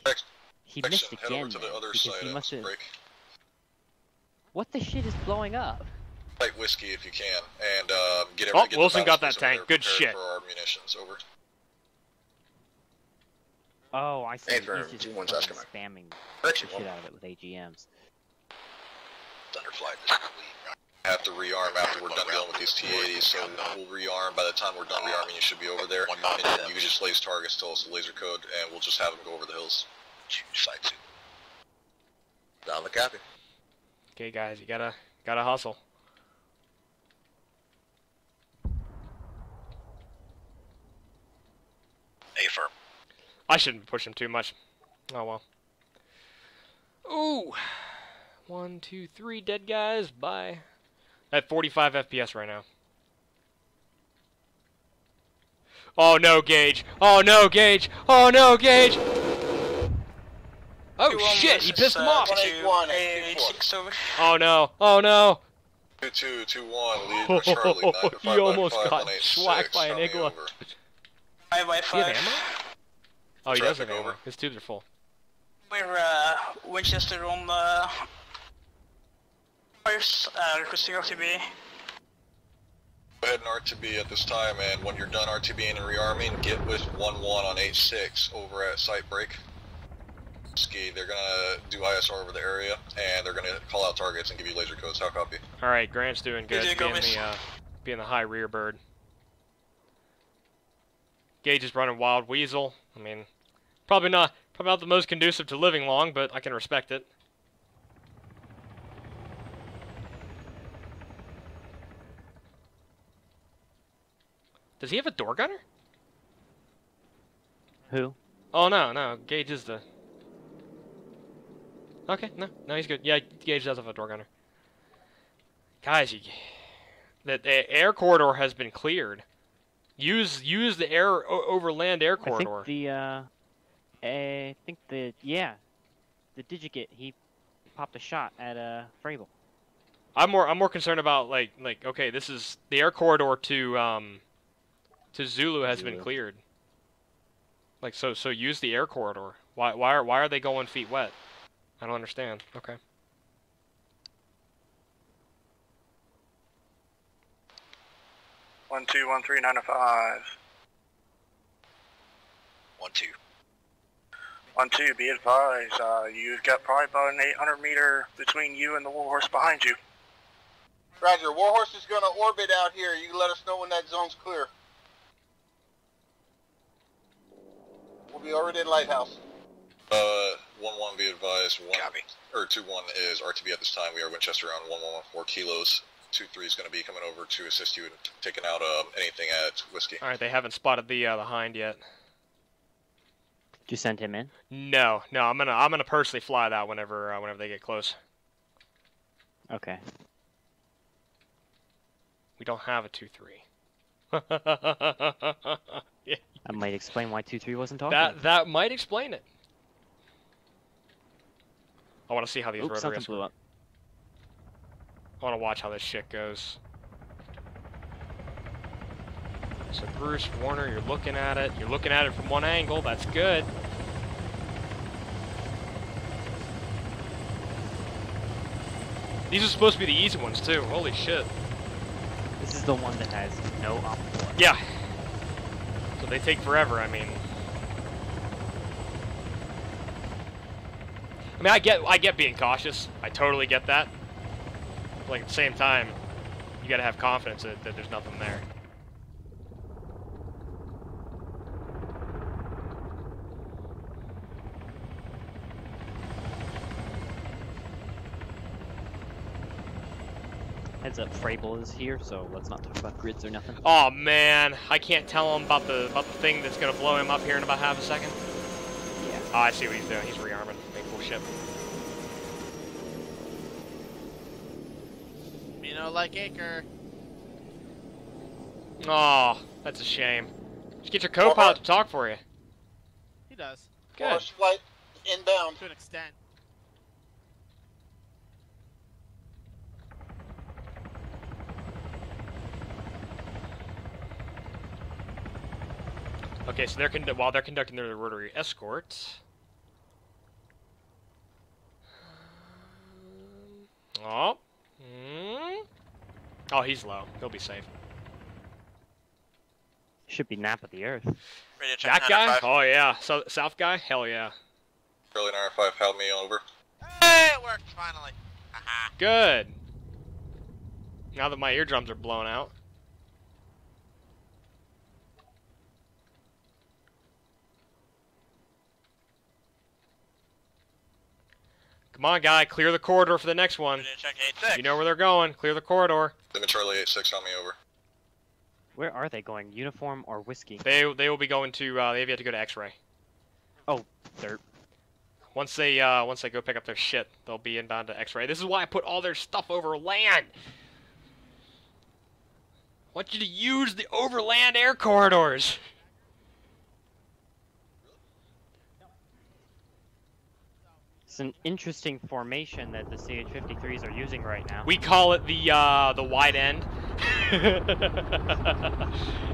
He missed
Section, head over
again
to the
though,
other
because
side
he
of
must have.
break.
What the shit is blowing up?
Light whiskey if you can, and get
Oh,
get the
Wilson got
battle
that
space over
tank.
there
Good
prepared
shit.
For our munitions, over.
Oh, I see.
Hey, for
He's just
2-1's
fucking
Oscar,
spamming the
Correction,
shit out of it with AGMs.
Thunderfly. This is
Have to rearm after we're done dealing with these T-80s, so we'll rearm. By the time we're done rearming, you should be over there. And then you can just lace targets, tell us the laser code, and we'll just have them go over the hills.
Site 2. Down the copy.
Okay, guys, you gotta hustle.
A-firm.
I shouldn't push him too much. Oh well. Ooh. 1, 2, 3 dead guys. Bye. At 45 FPS right now. Oh no, Gage. Oh no, Gage. Oh no, Gage. Oh shit, he pissed him off.
181
Oh no. Oh no.
2221, lead Charlie, 9
He almost got swacked by an Igla.
Over.
Do you have ammo? Oh, he does have
Traffic
ammo.
over.
His tubes are full.
We're Winchester on first requesting RTB.
Go ahead and RTB at this time, and when you're done RTBing and rearming, get with 1-1 on 8-6 over at site break. Ski, they're gonna do ISR over the area, and they're gonna call out targets and give you laser codes. How copy?
Alright, Grant's doing good.
Good,
Being the high rear bird. Gage is running Wild Weasel. I mean, probably not the most conducive to living long, but I can respect it. Does he have a door gunner?
Who?
Oh no, Gage is the. Okay, no, he's good. Yeah, Gage does have a door gunner. Guys, the air corridor has been cleared. Use the overland air corridor.
I think the Digigit, he popped a shot at Frable.
I'm more concerned about like okay, this is the air corridor to Zulu has been cleared. Like so use the air corridor. Why are they going feet wet? I don't understand. Okay.
One two 905.
1-2.
1-2, be advised, you've got probably about an 800 meter between you and the Warhorse behind you.
Roger, Warhorse is going to orbit out here. You can let us know when that zone's clear. We'll be over at Lighthouse.
1-1 be advised. 2-1 is RTB at this time. We are Winchester around 114 kilos. 2-3 is going to be coming over to assist you in taking out anything at Whiskey.
All right, they haven't spotted the hind yet.
Did you send him in?
No, I'm gonna personally fly that whenever they get close.
Okay.
We don't have a 2-3. Yeah.
That might explain why 2-3 wasn't talking.
That might explain it. I want to see how these rotary
something blew up.
I want to watch how this shit goes. So Bruce, Warner, you're looking at it. You're looking at it from one angle. That's good. These are supposed to be the easy ones too. Holy shit.
This is the one that has no op-core.
Yeah. So they take forever. I mean, I get being cautious. I totally get that. But like at the same time, you gotta have confidence that there's nothing there.
Heads up, Frable is here, so let's not talk about grids or nothing.
Oh man, I can't tell him about the thing that's gonna blow him up here in about half a second.
Yeah.
Oh, I see what he's doing. He's rearming. Big cool ship.
You know, like Acre.
Oh, that's a shame. Just get your co-pilot to talk for you.
He does.
Good.
Warhorse flight inbound.
To an extent.
Okay, so while they're conducting their rotary escort. Oh. Oh, he's low. He'll be safe.
Should be nap of the earth.
Ready to check
That guy?
905.
Oh yeah. So South guy? Hell yeah.
Early 905, help me over.
Hey, it worked finally. Haha.
Good. Now that my eardrums are blown out. Come on, guy, clear the corridor for the next one.
Ready to check 86.
You know where they're going. Clear the corridor.
Limit Charlie 86, help me over.
Where are they going? Uniform or whiskey?
They will be going to. They've yet to go to X-ray.
Oh, dirt.
Once they go pick up their shit, they'll be inbound to X-ray. This is why I put all their stuff over land. I want you to use the overland air corridors.
It's an interesting formation that the CH-53s are using right now.
We call it the wide end.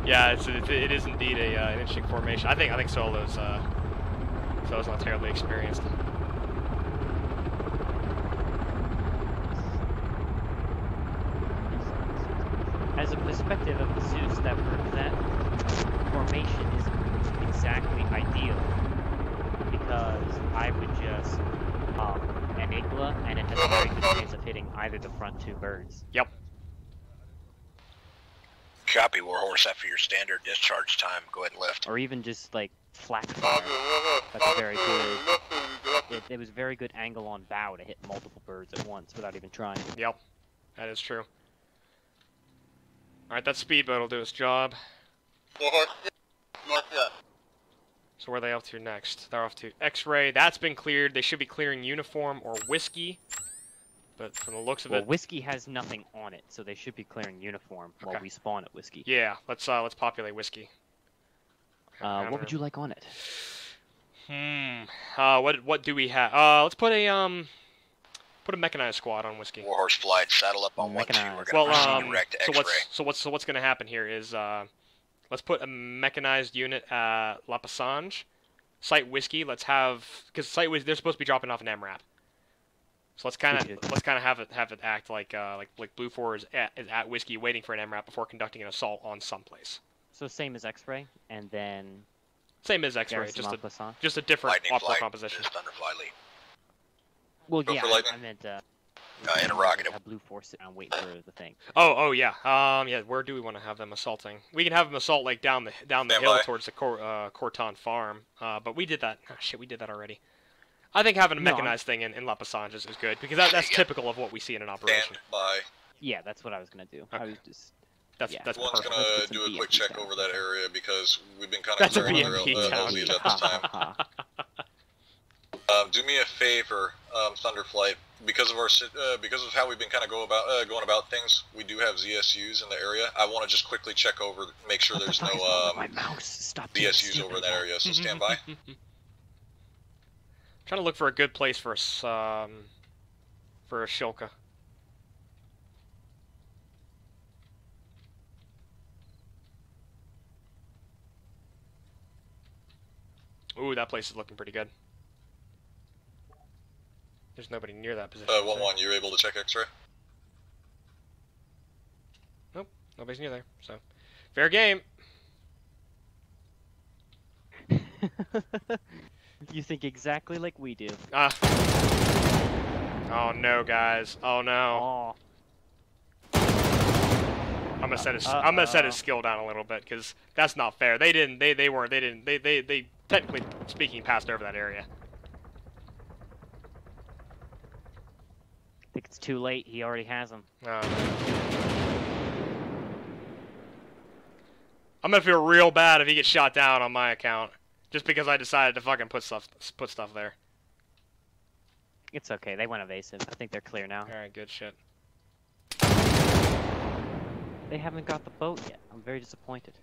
Yeah, it is indeed an interesting formation. I think Solo's not terribly experienced.
As a perspective of the Zeus, that formation isn't exactly ideal, because I would just Enigma, and it has a very good chance of hitting either the front two birds.
Yep.
Copy, Warhorse. After your standard discharge time, go ahead and lift.
Or even just like flat fire. That's a very good. It was very good angle on bow to hit multiple birds at once without even trying.
Yep, that is true. All right, that speedboat will do its job.
Warhorse, northwest.
So where are they off to next? They're off to X-ray. That's been cleared. They should be clearing uniform or whiskey. But from the looks of
Well,
it,
whiskey has nothing on it, so they should be clearing uniform while we spawn at whiskey.
yeah. Let's populate whiskey.
What would you like on it?
What do we have? Let's put a mechanized squad on whiskey.
Warhorse flight, saddle up on 1-2. We're
Mechanized.
going to proceed direct to X-ray.
So what's gonna happen here is let's put a mechanized unit at La Passage, site whiskey. Let's have, because site whiskey, they're supposed to be dropping off an MRAP. So let's kind of have it act like Blue 4 is at whiskey, waiting for an MRAP before conducting an assault on someplace.
So same as X-ray, and then
Same as X-ray, just a different
Lightning
optical
flight
composition.
is Thunderfly lead.
Well,
Go
yeah,
for lightning.
I meant
interrogative.
have Blue 4 sit down waiting for the thing.
Oh yeah. Yeah. Where do we want to have them assaulting? We can have them assault like down the hill
by.
towards the Corton farm. But we did that. Oh, shit, we did that already. I think having a mechanized thing in La Passage is good because that's typical of what we see in an operation.
Stand by.
Yeah, that's what I was gonna do.
Okay.
I was just.
That's
One's
perfect.
gonna
Let's
do
get
a
some
quick
BMP
check
down.
over that area because we've been kind of
That's a
clearing
BMP
those
town.
leads at this time. Do me a favor, Thunderflight, because of how we've been kind of going about things. We do have ZSUs in the area. I want to just quickly check over, make sure there's no
my mouse. Stop being
ZSUs over in that area. So stand by.
Trying to look for a good place for a Shilka. Ooh, that place is looking pretty good. There's nobody near that position.
1-1, you're able to check X-ray?
Nope, nobody's near there. So, fair game.
You think exactly like we do.
Oh no, guys. Oh no.
Oh.
I'm gonna set his skill down a little bit because that's not fair. They technically speaking passed over that area.
I think it's too late. He already has them.
I'm gonna feel real bad if he gets shot down on my account, just because I decided to fucking put stuff there.
It's okay. They went evasive. I think they're clear now.
All right, good shit.
They haven't got the boat yet. I'm very disappointed.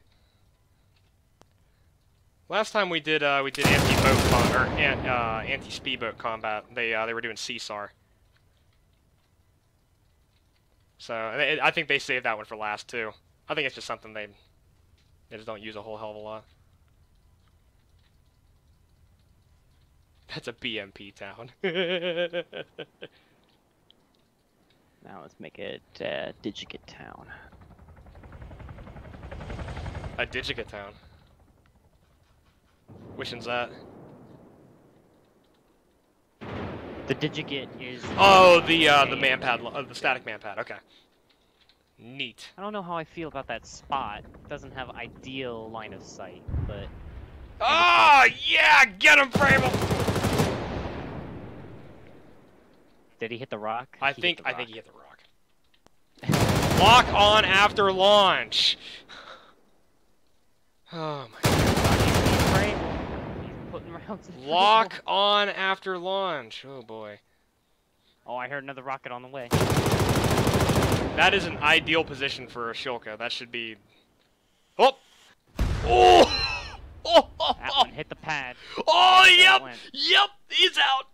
Last time we did anti-boat or anti-speedboat combat, they were doing CSAR. So I think they saved that one for last too. I think it's just something they just don't use a whole hell of a lot. That's a BMP town.
Now let's make it Digigit town.
A Digigit town. Which one's that?
The Digigit is.
Oh, the manpad, the static manpad. Okay. Neat.
I don't know how I feel about that spot. It doesn't have ideal line of sight, but.
Oh yeah, get him, Frable.
Did he hit the rock?
I think he hit the rock. Lock on after launch. Oh my God.
He's putting rounds in.
Lock on after launch. Oh boy.
Oh, I heard another rocket on the way.
That is an ideal position for a Shilka. That should be. Oh! Oh! Oh!
That one hit the pad.
Oh, yep! Yep! He's out!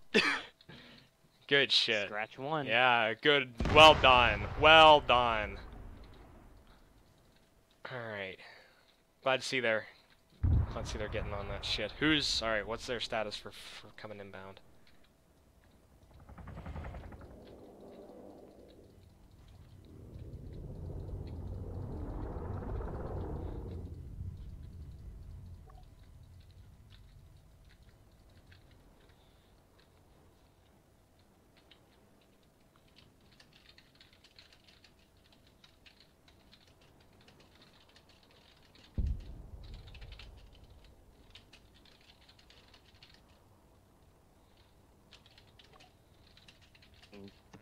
Good shit.
Scratch one.
Yeah, good. Well done. Well done. Alright. Glad to see they're getting on that shit. Alright, what's their status for coming inbound?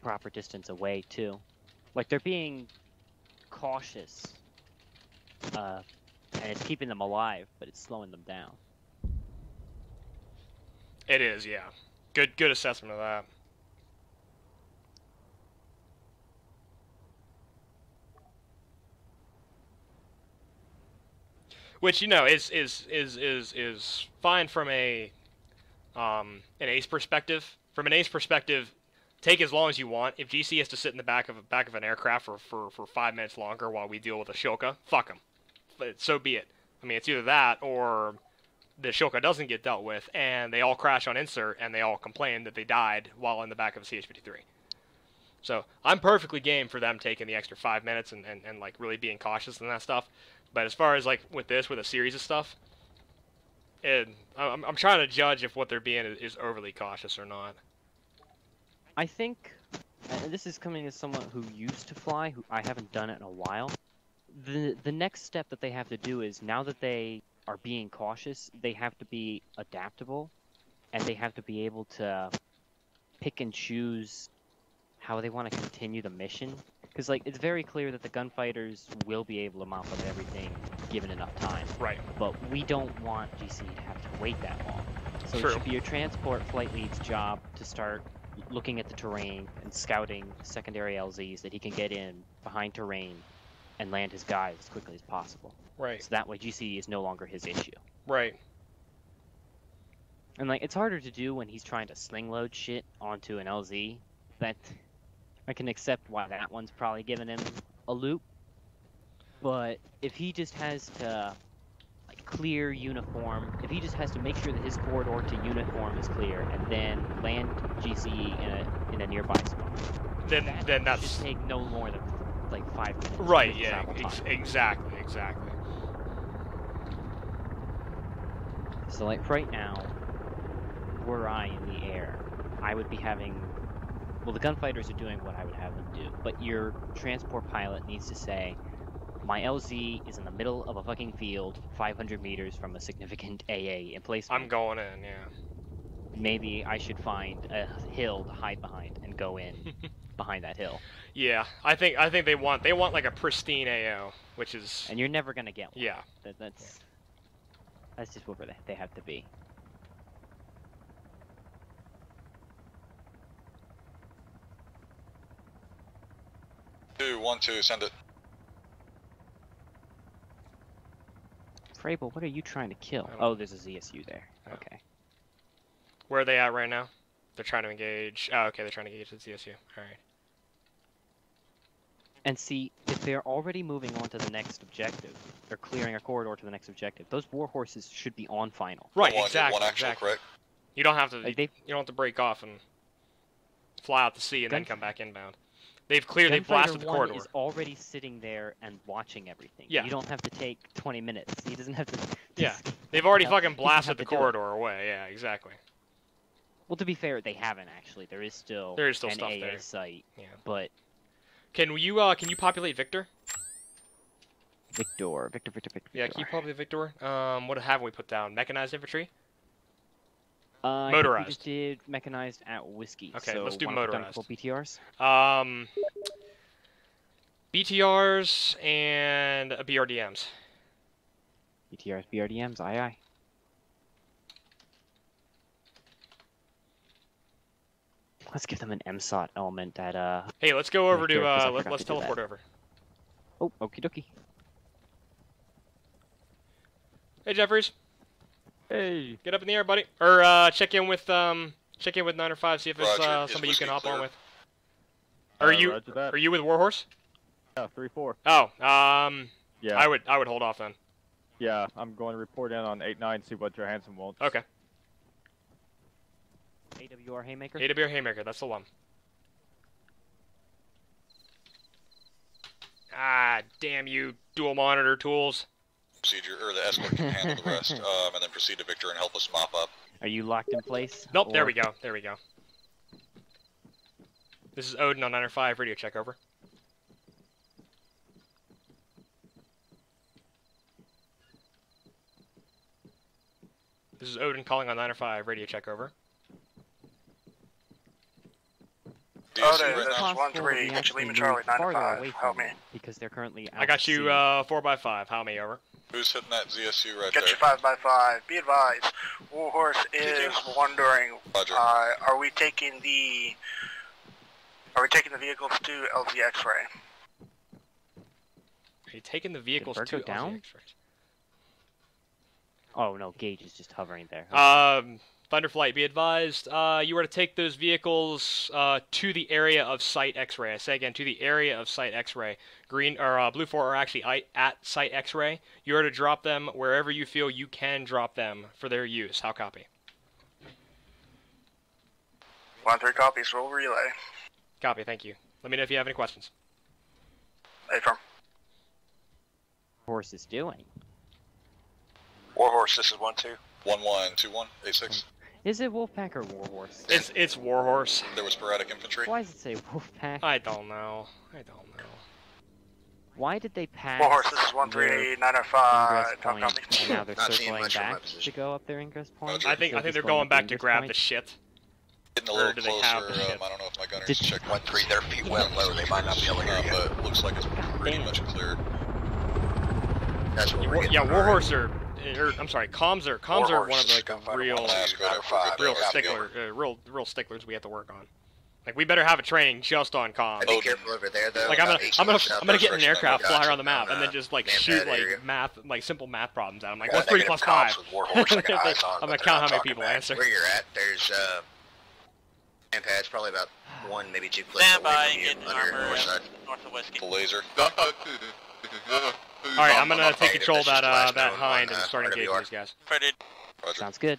Proper distance away too. Like they're being cautious. And it's keeping them alive, but it's slowing them down.
It is, yeah. Good assessment of that. Which, you know, is fine from an ace perspective. From an ace perspective, take as long as you want. If GC has to sit in the back of an aircraft for 5 minutes longer while we deal with a Shilka, fuck him. But so be it. I mean, it's either that or the Shilka doesn't get dealt with, and they all crash on insert, and they all complain that they died while in the back of a CH-53. So I'm perfectly game for them taking the extra 5 minutes and like really being cautious and that stuff. But as far as like with a series of stuff, I'm trying to judge if what they're being is overly cautious or not.
I think, and this is coming as someone who used to fly, who I haven't done it in a while. The next step that they have to do is, now that they are being cautious, they have to be adaptable, and they have to be able to pick and choose how they want to continue the mission. Because like it's very clear that the Gunfighters will be able to mop up everything given enough time.
Right.
But we don't want GC to have to wait that long. So
True.
It should be your transport flight lead's job to start looking at the terrain and scouting secondary LZs that he can get in behind terrain and land his guys as quickly as possible.
Right.
So that way GC is no longer his issue.
Right.
And like it's harder to do when he's trying to sling load shit onto an LZ. That I can accept why that one's probably giving him a loop. But if he just has to like clear uniform, if he just has to make sure that his corridor to uniform is clear and then land GC in a nearby spot,
then that's
should take no more than like 5 minutes.
Right, yeah, exactly.
So like right now, were I in the air, I would be having, well, the Gunfighters are doing what I would have them do, but your transport pilot needs to say, My LZ is in the middle of a fucking field, 500 meters from a significant AA emplacement.
I'm going in, yeah.
Maybe I should find a hill to hide behind and go in behind that hill.
Yeah, I think they want like a pristine AO, which is.
And you're never gonna get one.
Yeah.
That's just where they have to be.
Two, 1-2, send it.
Frable, what are you trying to kill? Oh, there's a ZSU there.
Oh.
Okay.
Where are they at right now? They're trying to engage. Oh, okay, they're trying to engage the CSU. All right.
And see, if they're already moving on to the next objective, they're clearing a corridor to the next objective. Those warhorses should be on final.
Right,
One
exactly.
actual, correct?
You don't have to.
Like
you don't have to break off and fly out to sea and then come back inbound. They've cleared. They've blasted the corridor.
Is already sitting there and watching everything.
Yeah.
You don't have to take 20 minutes. He doesn't have to.
Yeah. They've already fucking
He doesn't
blasted
have
the
to do it.
corridor away. Yeah, exactly.
Well, to be fair, they haven't actually. There is still
There is still
an
stuff
AA
there.
site.
Yeah.
But
Can you populate Victor?
Victor.
Yeah, can you populate Victor? What haven't we put down? Mechanized infantry?
I think we
Motorized.
just did mechanized at whiskey.
Okay,
so
let's do
wanna put down a
motorized.
couple BTRs.
BTRs and BRDMs.
BTRs, BRDMs, aye aye. Let's give them an MSOT element at
Hey, let's go over
Victor, 'cause I
to
forgot
let's
to do that.
teleport over.
Oh, okie dokie.
Hey Jeffries.
Hey.
Get up in the air, buddy. Or check in with 9 or 5, see if it's
Roger, is
somebody you can
whiskey
hop on
clear?
with. Are you
Roger that.
are you with Warhorse?
Yeah, 3-4.
Oh,
Yeah.
I would hold off then.
Yeah, I'm going to report in on 8-9, see what Johansson wants.
Okay.
AWR Haymaker?
AWR Haymaker, that's the one. Ah, damn you, dual monitor tools.
Procedure, or the escort can handle the rest, and then proceed to Victor and help us mop up.
Are you locked in place?
Nope, there
or-
we go, there we go. This is Odin on 9 or 5, radio check over. This is Odin calling on 9 or 5, radio check over.
Odin, this is
Possible
1-3,
we
get your
actually
Lima
move
Charlie 9
farther
5,
away
help
from
me.
them, because they're currently out
I got
at
you
sea.
4x5, how me over?
Who's hitting that ZSU right
Get
there?
your 5x5, be advised, Warhorse is wondering,
Roger.
are we taking the vehicles to LZ X-ray?
Are you taking the vehicles
Bird
to
go down?
LZ?
Oh no, Gage is just hovering there.
Thunderflight, be advised, you are to take those vehicles to the area of Site X-ray. I say again, to the area of Site X-ray. Green or Blue 4 are actually at Site X-ray. You are to drop them wherever you feel you can drop them for their use. How copy?
1-3 copies, roll relay.
Copy, thank you. Let me know if you have any questions.
Affirm.
Horse is doing.
Warhorse, this is 1-2.
112186.
Is it Wolfpack or Warhorse?
It's Warhorse.
There was sporadic infantry.
Why does it say Wolfpack?
I don't know.
Why did they pass
Warhorse, this is
their
1-3, 9 or 5,
ingress
talk
point
copy.
and now they're
Not seeing
circling
much from my
back
position.
to go up their ingress point?
I think they're going back to grab the shit.
Getting a
Or
little
do they
closer,
have the ship?
I don't know if my gunners
Did-
checked
1-3, their feet well low, they might not be able to hear you.
but it looks like it's pretty
damn.
much cleared.
That's what we're getting.
Yeah,
on our
Warhorse are, I'm sorry, comms are one of
Warhorse,
the
Gunfighter
real,
1-5,
real
copy
stickler, real sticklers we have to work on. Like we better have a training just on comms.
Be careful over there, though.
Like I'm gonna get in an aircraft, fly
Gotcha.
around the map,
On,
and then just like
man
shoot
pad
like
area.
math, like simple math problems at them. Like
Yeah,
what's 3
negative
plus 5?
comms with Warhorse, I got eyes on,
I'm
but
gonna
they're
count
not
how many
talking
people
back.
answer.
Where you're at, there's man pads probably about 1, maybe 2 clicks
Stand
away
by
from
and
you
get an
on your
armor
north side.
north of Whiskey.
The laser.
All right, I'm gonna take
Negative,
control of
that's
that
just last
that
known
hind
on,
and start engaging
RWR.
these guys.
Freddy.
Roger.
Sounds good.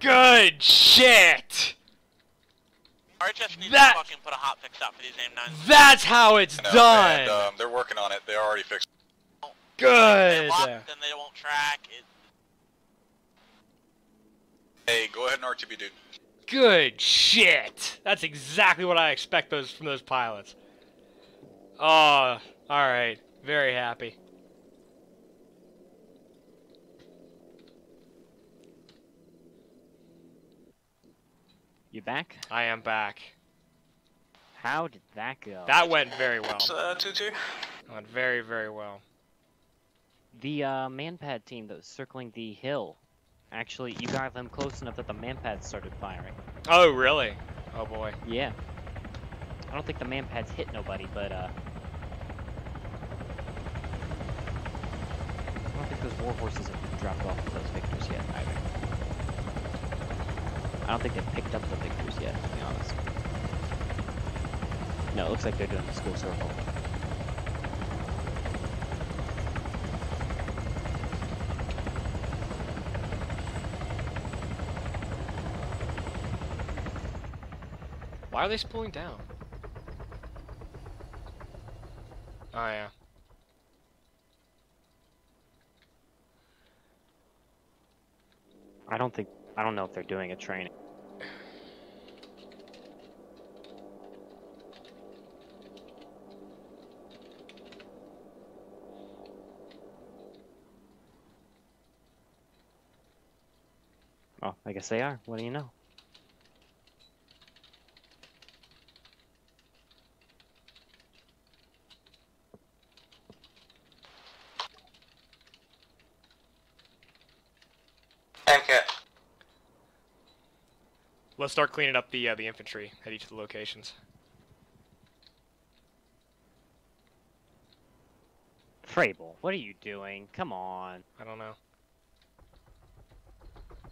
Good shit!
I just need
That-
to fucking put a hotfix out for these AIM-9s.
That's how it's done!
And, they're working on it. They already fixed it.
Good!
They lock, then they won't track.
Hey, go ahead and RTB, dude.
Good shit! That's exactly what I expect from those pilots. Oh, alright. Very happy.
You back?
I am back.
How did that go?
That went very well.
2-2.
Went very, very well.
The manpad team that was circling the hill. Actually, you got them close enough that the manpads started firing.
Oh, really? Oh boy.
Yeah. I don't think the manpads hit nobody, but I don't think those warhorses have dropped off those victors yet either. I don't think they've picked up the victors yet, to be honest. No, it looks like they're doing the school circle.
Why are they spooling down? Oh, yeah.
I don't know if they're doing a training. Oh, I guess they are. What do you know?
Let's start cleaning up the infantry at each of the locations.
Frable, what are you doing? Come on.
I don't know.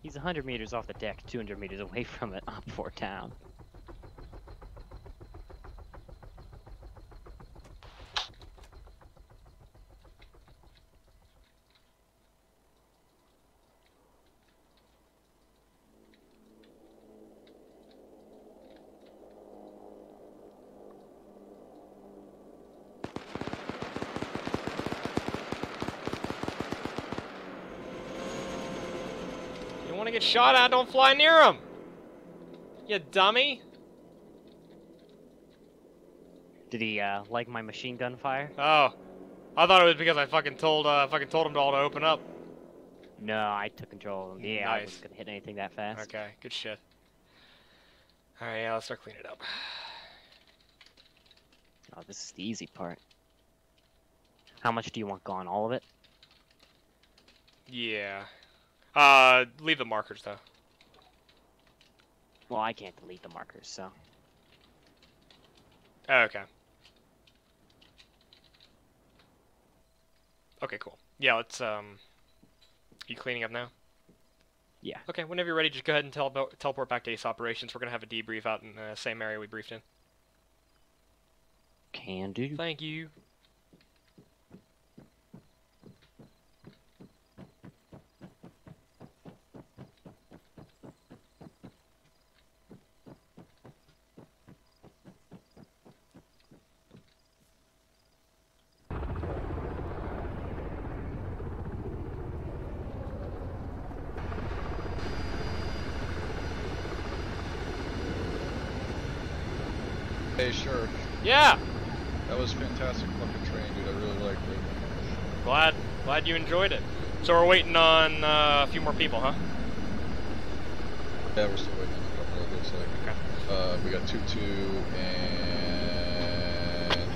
He's 100 meters off the deck, 200 meters away from it, up for town.
Want to get shot at? Don't fly near him. You dummy.
Did he like my machine gun fire?
Oh, I thought it was because I fucking told him all to open up.
No, I took control of him. Yeah, I wasn't gonna hit anything that fast.
Okay, good shit. All right, yeah, let's start cleaning it up.
Oh, this is the easy part. How much do you want gone? All of it?
Yeah. Leave the markers, though.
Well, I can't delete the markers, so...
Oh, okay. Okay, cool. Yeah, let's, You cleaning up now?
Yeah.
Okay, whenever you're ready, just go ahead and teleport back to Ace Operations. We're gonna have a debrief out in the same area we briefed in.
Can do.
Thank you.
Hey, sure.
Yeah!
That was fantastic fucking training, dude. I really liked it.
Glad you enjoyed it. So we're waiting on a few more people, huh?
Yeah, we're still waiting on a couple, it looks like.
Okay.
We got 2-2 and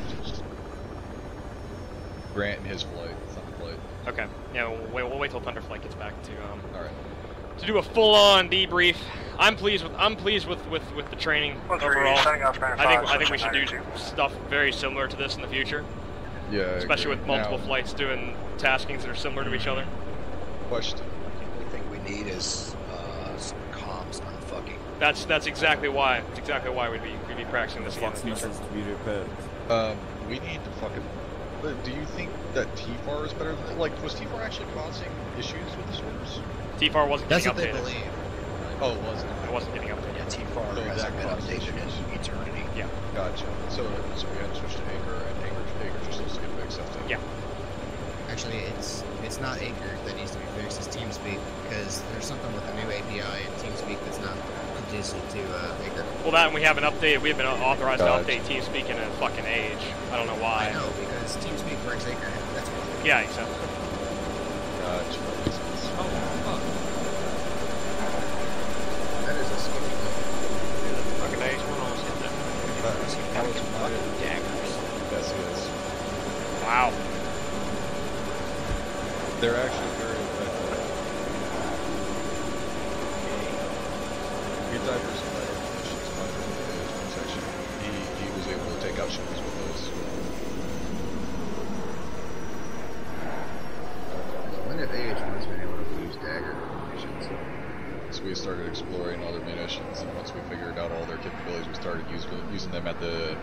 Grant and his flight, Thunder flight.
Okay. Yeah, we'll wait till Thunderflight gets back to
Alright.
To do a full-on debrief. I'm pleased with the training overall. I think we should do stuff very similar to this in the future.
Yeah,
especially with multiple flights doing taskings that are similar to each other.
Question.
The only thing we need is some comms on the fucking.
That's exactly why. That's exactly why we'd be practicing this a lot in the future.
We need to fucking. Do you think that TFAR is better than, like, was TFAR actually causing issues with the servers?
TFAR wasn't
That's
getting
what
updated.
they believe.
Oh, it wasn't?
It wasn't getting updated.
Yeah, T-Far
So
hasn't
that
been
caused
updated in eternity.
Yeah.
Gotcha. So we had to switch to Anchor, and Anchor just needs to get fixed, I think.
Yeah.
Actually, it's not Anchor that needs to be fixed. It's TeamSpeak, because there's something with the new API in TeamSpeak that's not conducive to Anchor.
Well, that and we haven't updated. We have been authorized to update TeamSpeak in a fucking age. I don't know why.
I know, because TeamSpeak breaks Anchor. That's why.
Yeah, exactly.
Gotcha.
Oh, fuck.
That is a skippy
Fucking age one almost hit that.
That was fucking daggers.
Yes, it is.
Wow.
They're actually very effective. We diversified our missions much in the one section. He was able to take out ships with those.
When have AH1's been able to use dagger missions?
So we started exploring other munitions, and once we figured out all their capabilities, we started using them at the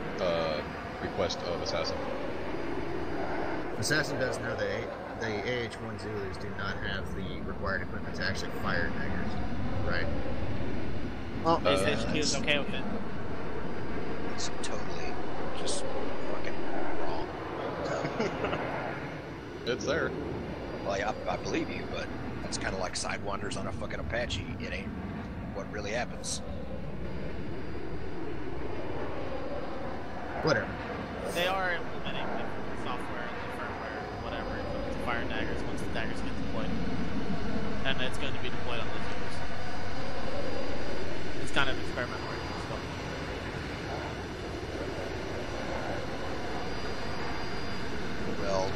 request of Assassin.
Assassin does know that the AH1 Zulus do not have the required equipment to actually fire daggers, right?
Well, HQ is okay with it.
It's totally just fucking wrong.
It's there.
Well, I believe you, but that's kind of like Sidewinders on a fucking Apache. It ain't what really happens.
Whatever.
They are implementing the software and the firmware, whatever, to fire daggers once the daggers get deployed. And it's going to be deployed on those Zulus. It's kind of experimental work still.
Well,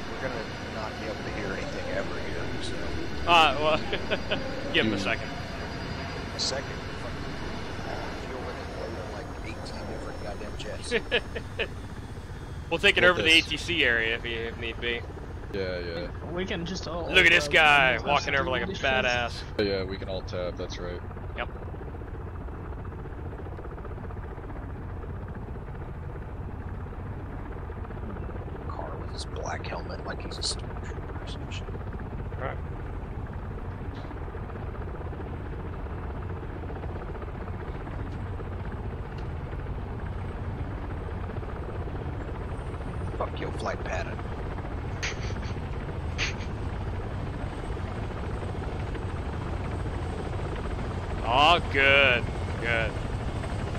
we're gonna not be able to hear anything ever here, so.
Well, give him a second.
A second? Fuel with it loaded like 18 different goddamn jets.
We'll take it over to the ATC area if need be.
Yeah.
We can just all.
Look at this guy walking over like a badass.
Yeah, we can all tab, that's right.
Yep.
Car with his black helmet like he's a stormtrooper or some shit.
Alright.
Fuck your flight pattern.
Oh, good. Good.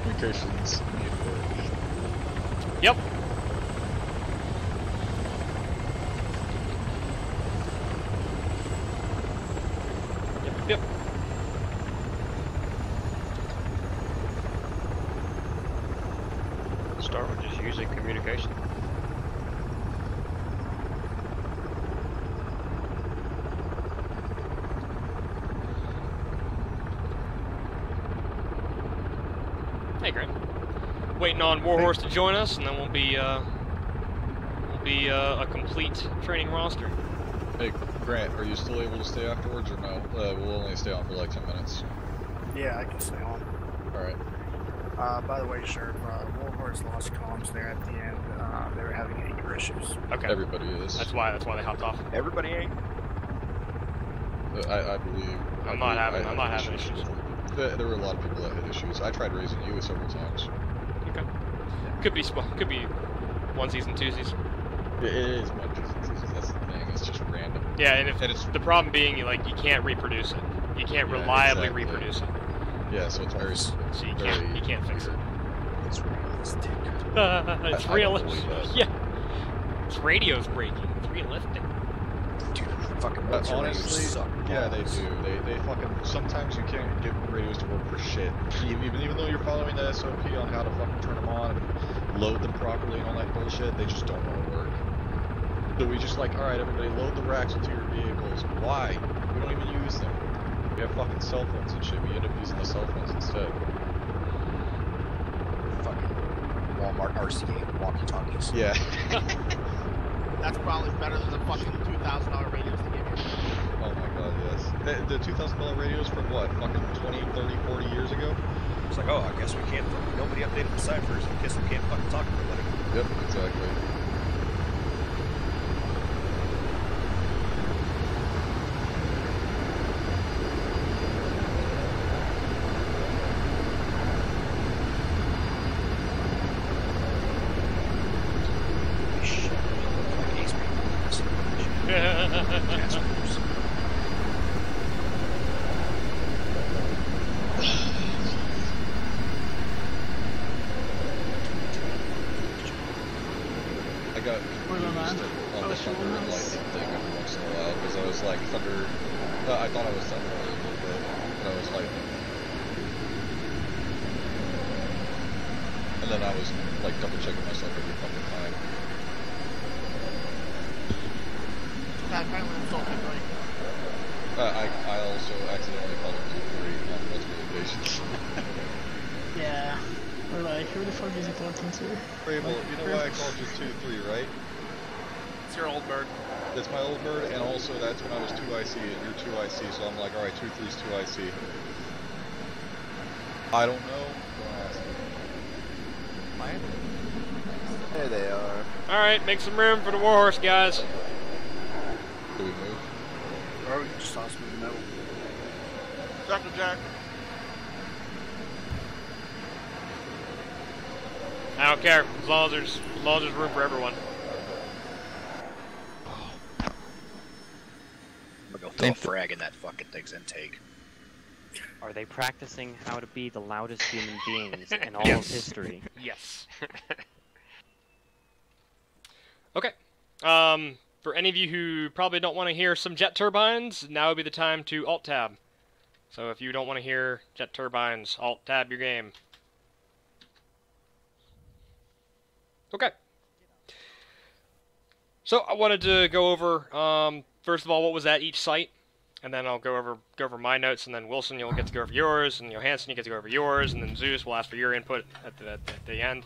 Communications need work.
Yep. Yep.
Start with just using communication.
Hey, Grant. Waiting on Warhorse to join us, and then we'll be a complete training roster.
Hey, Grant, are you still able to stay afterwards or no? We'll only stay on for like 10 minutes.
Yeah, I can stay on.
Alright.
By the way, Sheriff, Warhorse lost comms there at the end. They were having anchor issues.
Okay.
Everybody is.
That's why they hopped off.
Everybody ain't.
I believe.
I'm not having issues.
There were a lot of people that had issues. I tried raising you several times.
Okay. Could be onesies and twosies.
It is onesies and twosies. That's the thing. It's just random.
Yeah, and it's the problem being you can't reproduce it. You can't reliably reproduce it.
Yeah, so it's very.
So you can't fix it.
It's realistic.
It's realistic. Yeah. It's radio's breaking. It's realistic.
Dude, fucking
honestly,
suck.
Yeah, they do. They fucking. Sometimes you can't get radios to work for shit. Even though you're following the SOP on how to fucking turn them on and load them properly and all that bullshit, they just don't want to work. So we just alright, everybody, load the racks into your vehicles. Why? We don't even use them. We have fucking cell phones and shit. We end up using the cell phones instead.
Fucking Walmart RCA walkie-talkies.
Yeah.
That's probably better than the fucking $2,000 radios they gave you.
Oh my god, yes. The $2,000 radios from what? Fucking 20, 30, 40 years ago?
It's like, oh, I guess we can't. Nobody updated the ciphers. I guess we can't fucking talk to everybody.
Yep, exactly. I got confused on the thunder and lightning thing every once in a while because I was like thunder. I thought I was thunder a little bit, but I was lightning. And then I was like double checking myself every fucking time. I also accidentally called it 2-3 on multiple occasions.
Yeah. We're like, who the fuck is he talking to?
Rabel, you know why I called you 2-3, right?
It's your old bird.
That's my old bird, and also that's when I was 2IC and you're 2IC, so I'm like, alright, 2-3's 2IC. I don't know. Don't ask me.
There they are.
Alright, make some room for the Warhorse, guys.
Do we move?
Or we can just toss them in the middle.
Dr. Jack.
I don't care, as long as there's room for everyone.
I'm gonna go throw a frag in that fucking thing's intake.
Are they practicing how to be the loudest human beings in all of history?
Yes. Okay. For any of you who probably don't want to hear some jet turbines, now would be the time to Alt-Tab. So if you don't want to hear jet turbines, Alt-Tab your game. Okay. So I wanted to go over, first of all, what was at each site, and then I'll go over my notes, and then Wilson, you'll get to go over yours, and Johansson, you get to go over yours, and then Zeus will ask for your input at the end.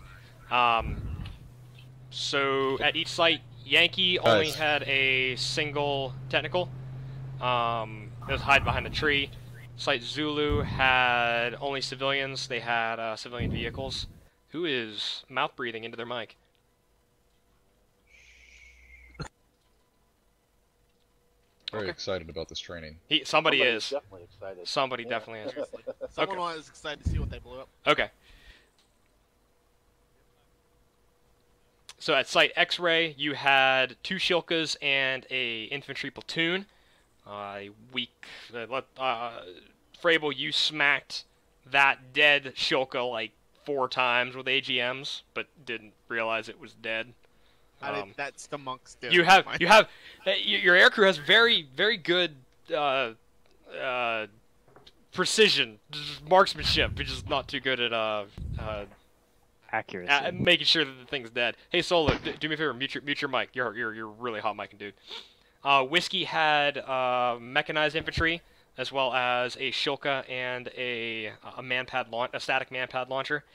So at each site, Yankee only had a single technical. It was hide behind a tree. Site Zulu had only civilians. They had civilian vehicles. Who is mouth breathing into their mic?
Very excited about this training.
Somebody is.
Definitely excited.
Somebody definitely is.
Someone was excited to see what they blew up.
Okay. So at site X-Ray, you had 2 Shilkas and a infantry platoon. Frable, you smacked that dead Shilka like 4 times with AGMs, but didn't realize it was dead.
That's the monks do.
Your aircrew has very good precision, marksmanship, which is not too good at
accuracy.
Making sure that the thing's dead. Hey Solo, do me a favor, mute your mic. You're really hot micing, dude. Whiskey had mechanized infantry, as well as a Shilka and a static manpad launcher.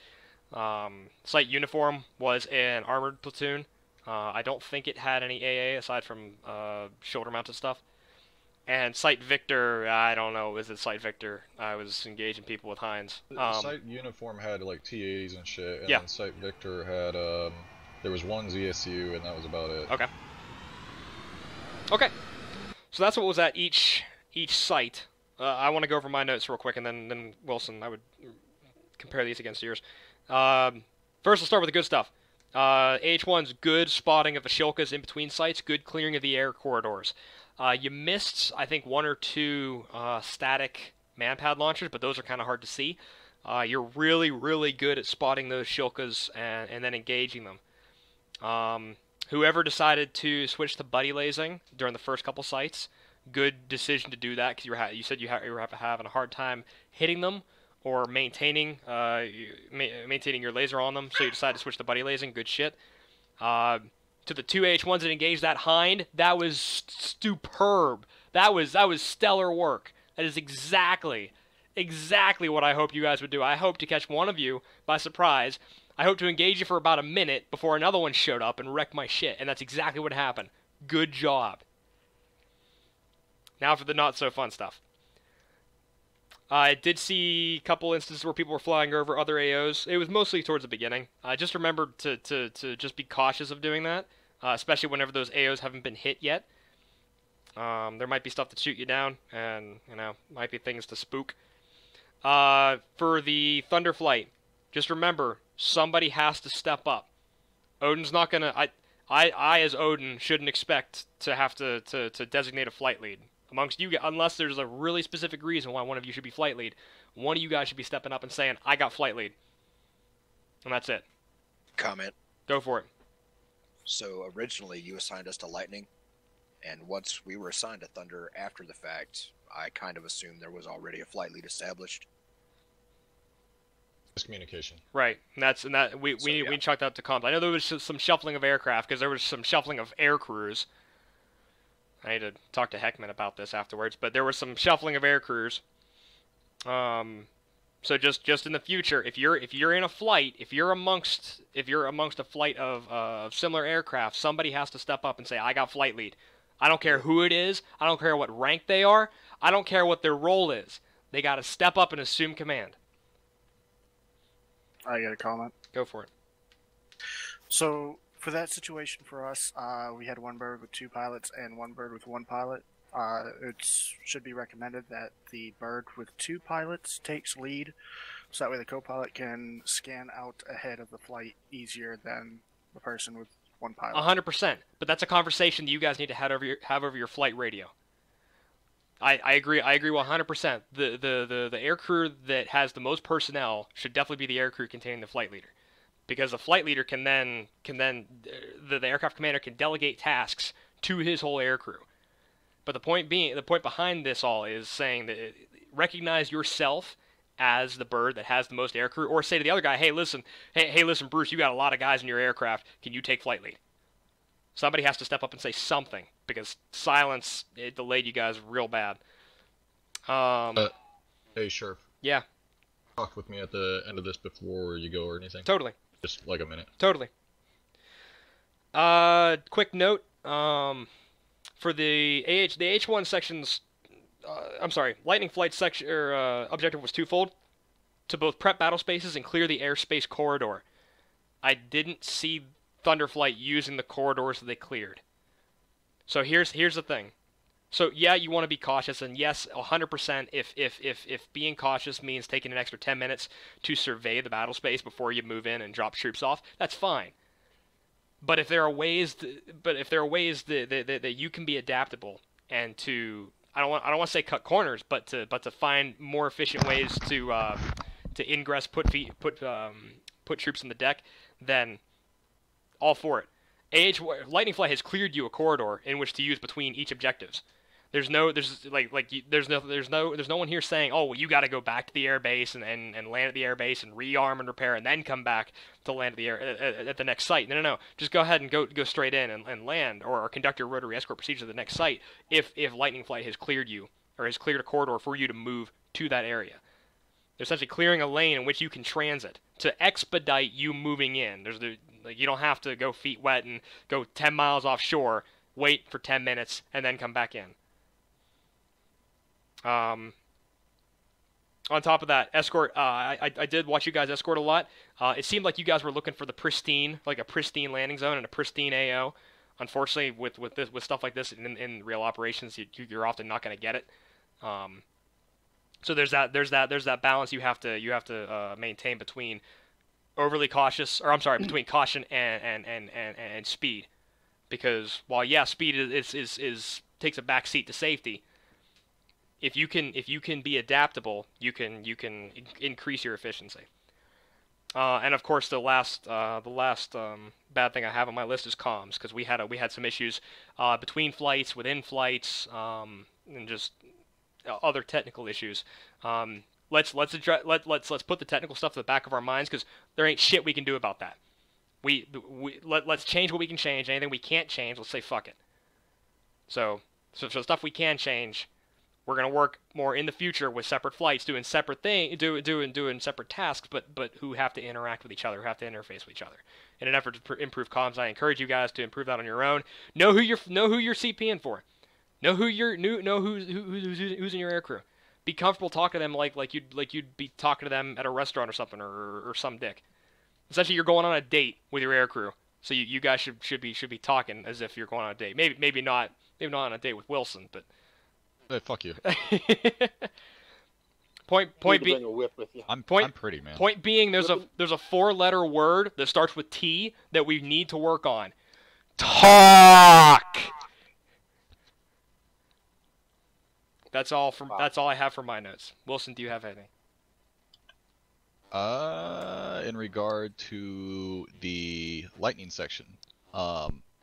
Site Uniform was an armored platoon. I don't think it had any AA aside from shoulder-mounted stuff. And Site Victor, I don't know, is it Site Victor? I was engaging people with Heinz.
Site Uniform had like T-80s and shit, and then Site Victor had, there was 1 ZSU, and that was about it.
Okay. Okay. So that's what was at each site. I want to go over my notes real quick, and then Wilson, I would compare these against yours. First, we'll start with the good stuff. AH1's good spotting of the Shilkas in between sites, good clearing of the air corridors. You missed, I think, 1 or 2 static manpad launchers, but those are kind of hard to see. You're really good at spotting those Shilkas and then engaging them. Whoever decided to switch to buddy lasing during the first couple sites, good decision to do that, because you said you were having a hard time hitting them or maintaining your laser on them, so you decided to switch to buddy lasing. Good shit. To the 2 H1s that engaged that hind, that was superb. That was stellar work. That is exactly what I hoped you guys would do. I hope to catch one of you by surprise. I hope to engage you for about a minute before another one showed up and wrecked my shit, and that's exactly what happened. Good job. Now for the not-so-fun stuff. I did see a couple instances where people were flying over other AOs. It was mostly towards the beginning. Just remember to just be cautious of doing that, especially whenever those AOs haven't been hit yet. There might be stuff to shoot you down, and, might be things to spook. For the Thunder Flight, just remember, somebody has to step up. Odin's not gonna... I as Odin shouldn't expect to have to designate a flight lead amongst you, unless there's a really specific reason why one of you should be flight lead. One of you guys should be stepping up and saying, I got flight lead. And that's it.
Comment.
Go for it.
So originally you assigned us to Lightning, and once we were assigned to Thunder after the fact, I kind of assumed there was already a flight lead established.
Miscommunication.
Right, and we chalked that up to comms. I know there was some shuffling of aircraft because there was some shuffling of air crews. I need to talk to Heckman about this afterwards, but there was some shuffling of air crews. So just in the future, if you're in a flight, if you're amongst a flight of similar aircraft, somebody has to step up and say, I got flight lead. I don't care who it is. I don't care what rank they are. I don't care what their role is. They got to step up and assume command.
I got a comment.
Go for it.
So, for that situation for us, we had one bird with 2 pilots and one bird with 1 pilot. It should be recommended that the bird with 2 pilots takes lead, so that way the co-pilot can scan out ahead of the flight easier than the person with 1 pilot.
100%. But that's a conversation that you guys need to have over your flight radio. I agree 100%. The air crew that has the most personnel should definitely be the air crew containing the flight leader, because the flight leader can then the aircraft commander can delegate tasks to his whole air crew. But the point behind this all is saying that recognize yourself as the bird that has the most air crew, or say to the other guy, hey listen, Bruce, you got a lot of guys in your aircraft. Can you take flight lead? Somebody has to step up and say something, because silence, it delayed you guys real bad.
Hey, Sheriff.
Yeah.
Talk with me at the end of this before you go or anything.
Totally.
Just like a minute.
Totally. Quick note. For the H1 sections, Lightning Flight section objective was twofold: to both prep battle spaces and clear the airspace corridor. I didn't see Thunderflight using the corridors that they cleared. So here's the thing. So yeah, you want to be cautious, and yes, 100%. If being cautious means taking an extra 10 minutes to survey the battle space before you move in and drop troops off, that's fine. But if there are ways, that you can be adaptable and to, I don't want to say cut corners, but to find more efficient ways to ingress, put troops on the deck, then all for it. Lightning Flight has cleared you a corridor in which to use between each objectives. There's no one here saying, oh, well, you got to go back to the air base and land at the air base and rearm and repair and then come back to land at the at the next site. No. Just go ahead and go straight in and land, or conduct your rotary escort procedure to the next site if Lightning Flight has cleared you, or has cleared a corridor for you to move to that area. They're essentially clearing a lane in which you can transit to expedite you moving in. You don't have to go feet wet and go 10 miles offshore, wait for 10 minutes, and then come back in. On top of that, escort, I did watch you guys escort a lot. It seemed like you guys were looking for the pristine, like a pristine landing zone and a pristine AO. Unfortunately, with stuff like this in real operations, you're often not going to get it. So there's that balance you have to maintain between overly cautious, or I'm sorry, between caution and speed, because while speed is takes a back seat to safety, if you can be adaptable, you can increase your efficiency. And of course, the last bad thing I have on my list is comms, because we had some issues between flights, within flights, and just other technical issues. Let's put the technical stuff to the back of our minds, because there ain't shit we can do about that. Let's change what we can change. Anything we can't change, let's say fuck it. So stuff we can change, we're gonna work more in the future with separate flights, doing separate doing separate tasks, but who have to interact with each other, who have to interface with each other. In an effort to improve comms, I encourage you guys to improve that on your own. Know who you're CPing for. Know who's in your aircrew. Be comfortable talking to them like you'd be talking to them at a restaurant or something, or some dick. Essentially, you're going on a date with your aircrew, so you guys should be talking as if you're going on a date. Maybe not on a date with Wilson, but.
Hey, fuck you.
Point being,
I'm pretty, man.
Point being, there's a 4-letter word that starts with T that we need to work on. Talk! That's all I have for my notes. Wilson, do you have anything?
In regard to the lightning section,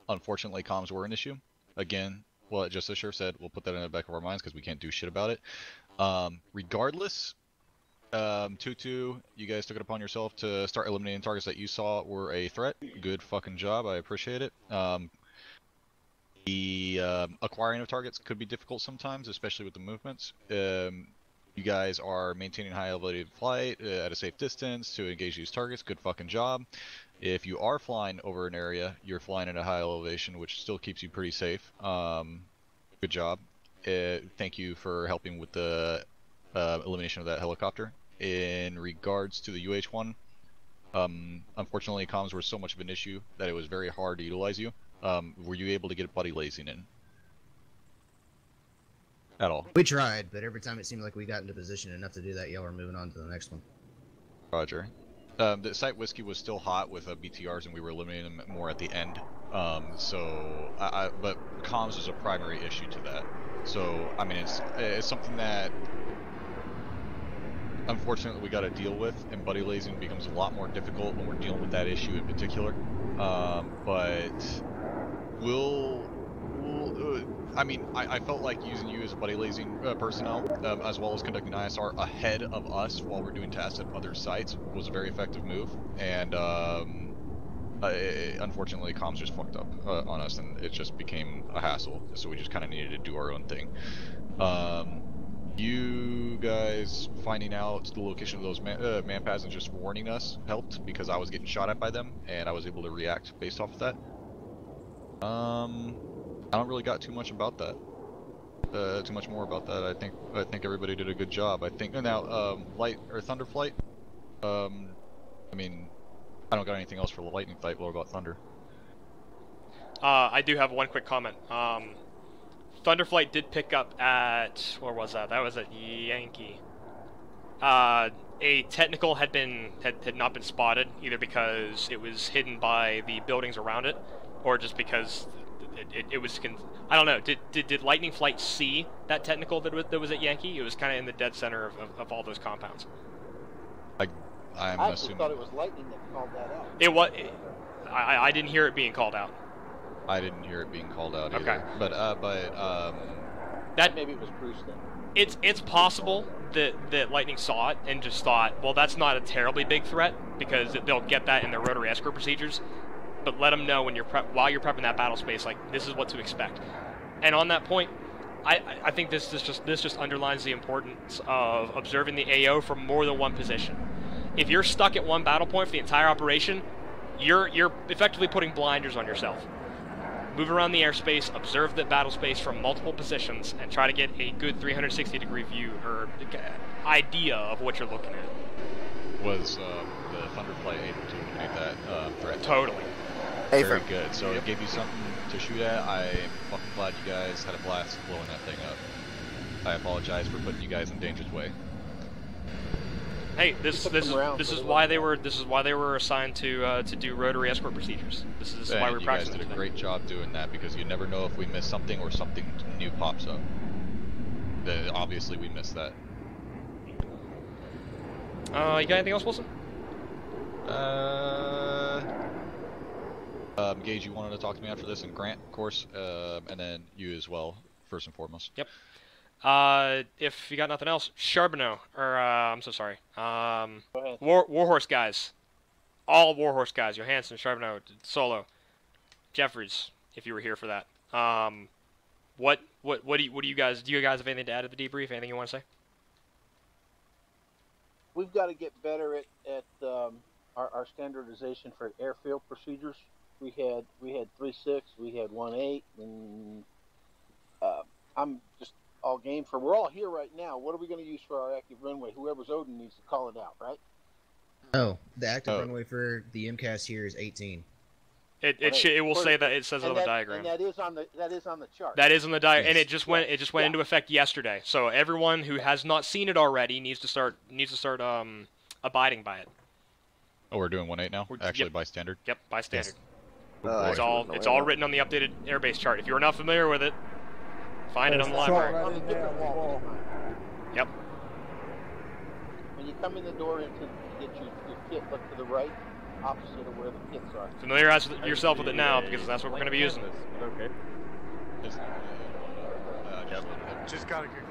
unfortunately comms were an issue. Again, well, just as Sheriff said, we'll put that in the back of our minds because we can't do shit about it. Regardless, 2-2, you guys took it upon yourself to start eliminating targets that you saw were a threat. Good fucking job, I appreciate it. The acquiring of targets could be difficult sometimes, especially with the movements. You guys are maintaining high elevated flight at a safe distance to engage these targets. Good fucking job. If you are flying over an area, you're flying at a high elevation, which still keeps you pretty safe. Good job. Thank you for helping with the elimination of that helicopter. In regards to the UH-1, unfortunately comms were so much of an issue that it was very hard to utilize you. Were you able to get buddy lazing in? At all?
We tried, but every time it seemed like we got into position enough to do that, y'all were moving on to the next one.
Roger. The site whiskey was still hot with BTRs, and we were eliminating them more at the end. But comms was a primary issue to that. So I mean, it's something that unfortunately we got to deal with, and buddy lazing becomes a lot more difficult when we're dealing with that issue in particular. But I mean, I felt like using you as a buddy lazing personnel, as well as conducting ISR ahead of us while we're doing tasks at other sites was a very effective move, and unfortunately comms just fucked up on us, and it just became a hassle, so we just kind of needed to do our own thing. You guys finding out the location of those man pads and just warning us helped, because I was getting shot at by them, and I was able to react based off of that. I don't really got too much about that. Too much more about that. I think everybody did a good job. I think now light or thunder flight. I mean, I don't got anything else for the lightning fight. What about thunder?
I do have one quick comment. Thunderflight did pick up at, where was that? That was at Yankee. A technical had not been spotted, either because it was hidden by the buildings around it, or just because it was. I don't know. Did Lightning Flight see that technical that was at Yankee? It was kind of in the dead center of all those compounds.
I actually thought it was Lightning that called that out.
It was. I didn't hear it being called out.
I didn't hear it being called out either.
Okay.
But
that
maybe it was Bruce then.
It's possible that Lightning saw it and just thought, well, that's not a terribly big threat, because they'll get that in their rotary escort procedures. But let them know when while you're prepping that battle space, like, this is what to expect. And on that point, I think this just underlines the importance of observing the AO from more than one position. If you're stuck at one battle point for the entire operation, you're effectively putting blinders on yourself. Move around the airspace, observe the battle space from multiple positions, and try to get a good 360-degree view or idea of what you're looking at.
Was the Thunderflight able to eliminate that threat?
Totally.
Very good. So it gave you something to shoot at. I'm fucking glad you guys had a blast blowing that thing up. I apologize for putting you guys in danger's way.
Hey, this is why they were assigned to do rotary escort procedures. This is why we're practicing.
You guys did a great job doing that, because you never know if we miss something or something new pops up. Obviously, we missed that.
You got anything else, Wilson?
Gage, you wanted to talk to me after this, and Grant, of course, and then you as well, first and foremost.
Yep. If you got nothing else, Charbonneau, or, I'm so sorry, Warhorse guys, all Warhorse guys, Johansson, Charbonneau, Solo, Jeffries, if you were here for that, what do you guys have anything to add to the debrief, anything you want to say?
We've got to get better at our standardization for airfield procedures. We had 3.6, we had 1.8, and I'm just all game for. We're all here right now. What are we going to use for our active runway? Whoever's Odin needs to call it out, right?
Oh, the active runway for the MCAS here is 18.
It will say that. It says it on the diagram.
And that is on the chart.
That is on the diagram, and it just went into effect yesterday. So everyone who has not seen it already needs to start abiding by it.
Oh, we're doing 1.8 now? Actually,
yep.
by standard?
Yep, by standard. It's all written on the updated airbase chart. If you're not familiar with it, find it on the library.
On the different wall.
Yep.
When you come in the door to get your kit, look to the right, opposite of where the kits are.
Familiarize yourself with it now, because that's what we're going to be using.
Okay.
Just gotta get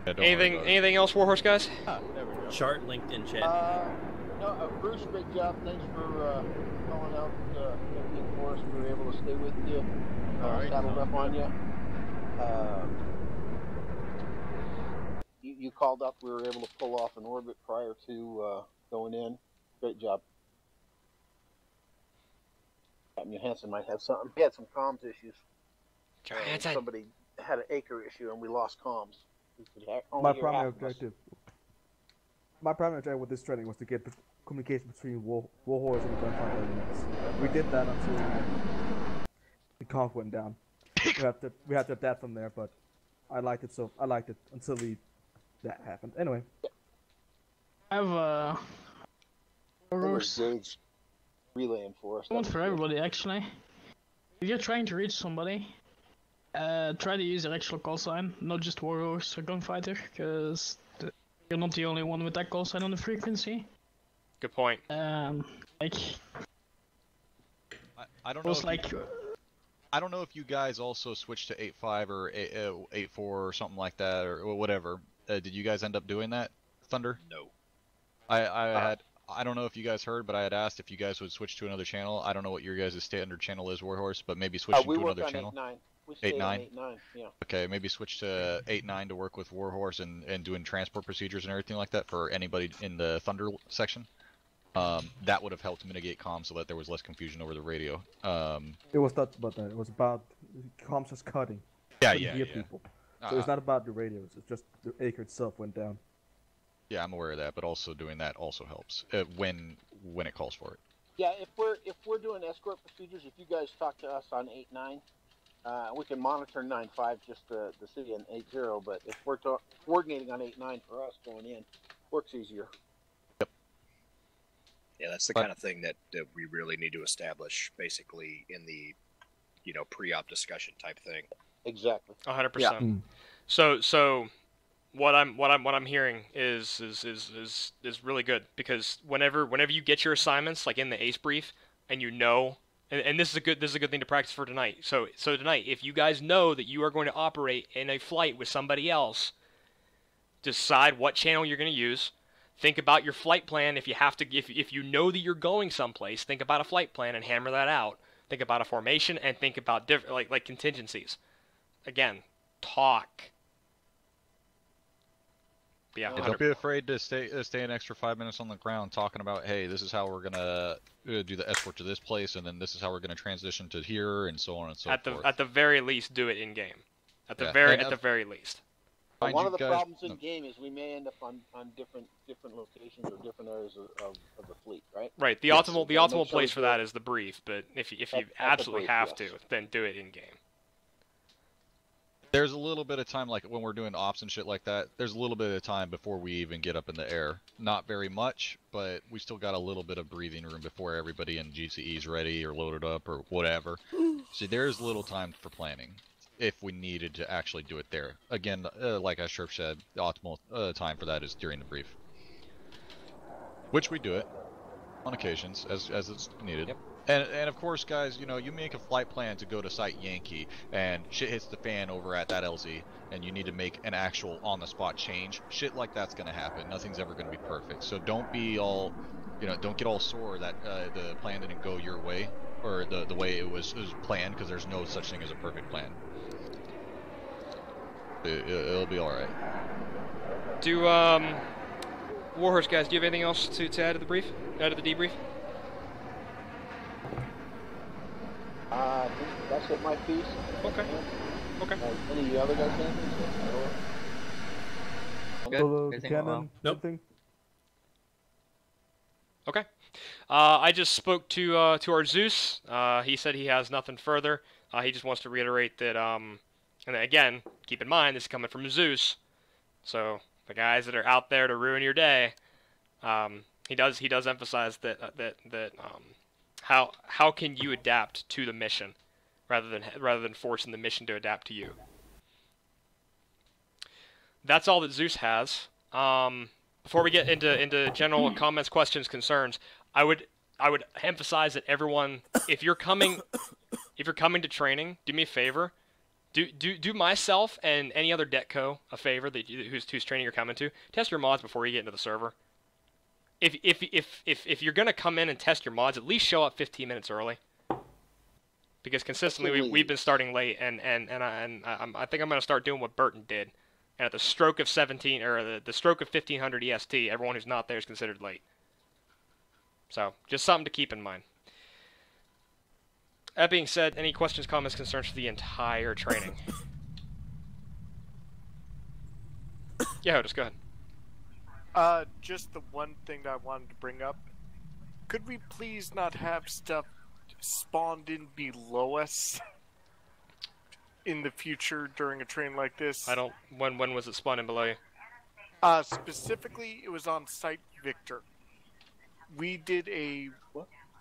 closer.
Anything else, Warhorse guys?
There we go.
Chart linked in chat.
No, Bruce, great job. Thanks for calling out everything for us. We were able to stay with you, saddled up on you. You called up. We were able to pull off an orbit prior to going in. Great job. Captain Johansson might have something. He had some comms issues. Somebody had an acre issue, and we lost comms.
My primary objective with this training was to get communication between Warhorse and Gunfighter units. We did that until the comms went down. we had to adapt from there, but I liked it until that happened. Anyway.
I have a Warhorse
relaying for us.
One for everybody, actually. If you're trying to reach somebody, try to use your actual call sign, not just Warhorse or Gunfighter, because you're not the only one with that call sign on the frequency.
Good point.
Like,
I don't know. I don't know if you guys also switched to 8.5 or 8.4 or something like that, or whatever. Did you guys end up doing that, Thunder?
No.
I don't know if you guys heard, but I had asked if you guys would switch to another channel. I don't know what your guys' standard channel is, Warhorse, but maybe switching to another channel.
8.9. We stay
8.9?
on 8.9, yeah.
Okay, maybe switch to 8.9 to work with Warhorse and doing transport procedures and everything like that for anybody in the Thunder section. That would have helped mitigate comms so that there was less confusion over the radio.
It was not about that. It was about comms just cutting.
Yeah.
People. So it's not about the radios. It's just the acre itself went down.
Yeah, I'm aware of that, but also doing that also helps when it calls for it.
Yeah, if we're doing escort procedures, if you guys talk to us on 8.9, we can monitor 9.5 just the city in 8.0. But if we're coordinating on 8.9 for us going in, works easier.
Yeah, that's the kind of thing that we really need to establish, basically, in the, pre-op discussion type thing.
Exactly.
100%.
Yeah.
So what I'm hearing is really good, because whenever you get your assignments, like in the ACE brief, and and this is a good thing to practice for tonight. So tonight, if you guys know that you are going to operate in a flight with somebody else, decide what channel you're going to use. Think about your flight plan. If you know that you're going someplace, think about a flight plan and hammer that out. Think about a formation and think about different like contingencies. Again, talk. Yeah,
don't be afraid to stay an extra 5 minutes on the ground talking about, hey, this is how we're gonna do the escort to this place, and then this is how we're gonna transition to here, and so on and so forth.
At the very least, do it in game. At the very least.
One of the problems in game is we may end up on different locations or different areas of the fleet, right?
Right. The optimal place for that is the brief, but if you absolutely have to, then do it in game.
There's a little bit of time, like when we're doing ops and shit like that, there's a little bit of time before we even get up in the air. Not very much, but we still got a little bit of breathing room before everybody in GCE is ready or loaded up or whatever. So there's little time for planning if we needed to actually do it there. Again, like as Sherp said, the optimal time for that is during the brief. Which we do it on occasions as it's needed. Yep. And of course, guys, you make a flight plan to go to Site Yankee, and shit hits the fan over at that LZ, and you need to make an actual on-the-spot change. Shit like that's going to happen. Nothing's ever going to be perfect. So don't be all, don't get all sore that the plan didn't go your way, or the way it was planned, because there's no such thing as a perfect plan. It'll be all right.
Do Warhorse guys, do you have anything else to add to the brief? Add to the debrief?
I think that's it, my piece.
Okay. Okay.
Any other guys have anything?
Nope. Okay. I just spoke to our Zeus. He said he has nothing further. He just wants to reiterate that. And again, keep in mind this is coming from Zeus. So the guys that are out there to ruin your day, he does emphasize that how can you adapt to the mission, rather than forcing the mission to adapt to you. That's all that Zeus has. Before we get into general comments, questions, concerns, I would emphasize that everyone, if you're coming to training, do me a favor. Do myself and any other Detco a favor whose training you're coming to. Test your mods before you get into the server. If you're gonna come in and test your mods, at least show up 15 minutes early. Because consistently we've been starting late, and I think I'm gonna start doing what Burton did. And at the stroke of 17 or the stroke of 1500 EST, everyone who's not there is considered late. So just something to keep in mind. That being said, any questions, comments, concerns for the entire training? Yeah, just go ahead.
Just the one thing that I wanted to bring up. Could we please not have stuff spawned in below us in the future during a train like this?
I don't. When was it spawned in below you?
Specifically, it was on Site Victor. We did a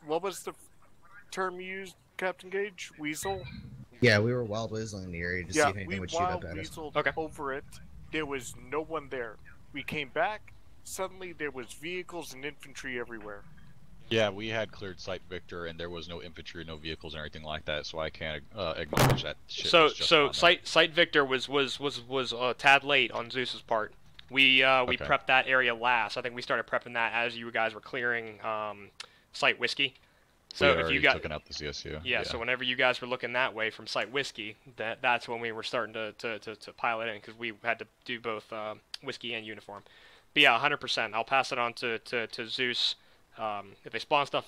what was the term used, Captain Gage? Weasel?
Yeah, we were wild weaseling the area to see if anything would shoot up at us.
Okay. Over it. There was no one there. We came back. Suddenly, there was vehicles and infantry everywhere.
Yeah, we had cleared Site Victor, and there was no infantry, no vehicles, or anything like that. So I can't acknowledge that shit.
So Site Victor was a tad late on Zeus's part. We prepped that area last. I think we started prepping that as you guys were clearing Site Whiskey. So if you got
looking out the CSU.
Yeah, so whenever you guys were looking that way from Site Whiskey, that's when we were starting to pilot in, because we had to do both Whiskey and uniform. But yeah, 100%. I'll pass it on to Zeus. If they spawn stuff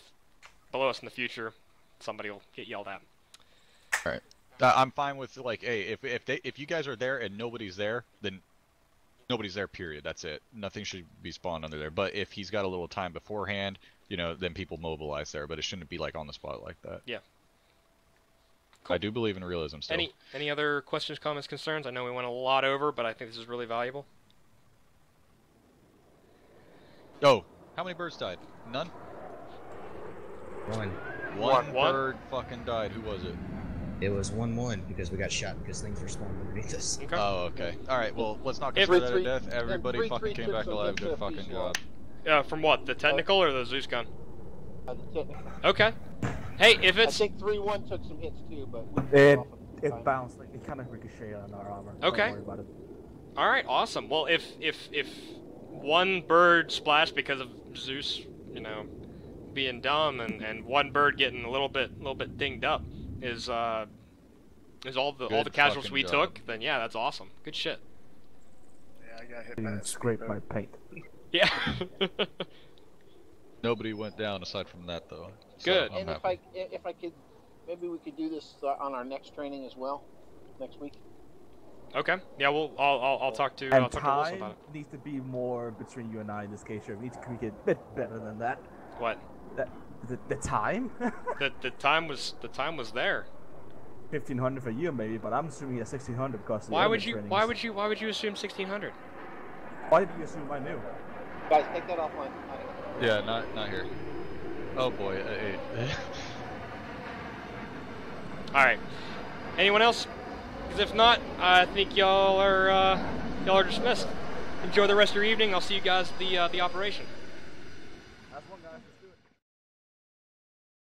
below us in the future, somebody will get yelled at.
All right. I'm fine with, like, hey, if you guys are there and nobody's there, then nobody's there, period. That's it. Nothing should be spawned under there. But if he's got a little time beforehand, you know, then people mobilize there. But it shouldn't be, like, on the spot like that.
Yeah. Cool.
I do believe in realism still.
Any other questions, comments, concerns? I know we went a lot over, but I think this is really valuable.
Oh, how many birds died? None?
One.
One bird fucking died. Who was it?
It was 1-1 because we got shot because things were spawning underneath us.
Okay.
Oh, okay. Alright, well, let's not consider that a death. Everybody fucking came back alive. Good fucking job.
From what? The technical or the Zeus gun?
The technical.
Okay. Hey, if it's...
I think 3-1 took some hits too, but...
It bounced, like, it kind of ricocheted on our armor.
Okay.
Don't worry about it.
Alright, awesome. Well, if one bird splashed because of Zeus, you know, being dumb, and one bird getting a little bit dinged up is all the casualties we took, then yeah, that's awesome. Good shit.
Yeah, I got hit by that.
Scrape my paint.
Yeah.
Nobody went down aside from that though.
Good.
So and if I could, maybe we could do this on our next training as well, next week.
Okay. Yeah, well, I'll talk to
And
Wilson
time
about it.
needs to be more between you and I in this case. We need to communicate a bit better than that.
What?
The time?
the time was there.
1500 for you maybe, but I'm assuming it's 1600 because
why would you assume 1600?
Why did you assume I knew?
Guys, take that offline.
Yeah, not here. Oh boy.
All right. Anyone else? Because if not, I think y'all are dismissed. Enjoy the rest of your evening. I'll see you guys at the operation.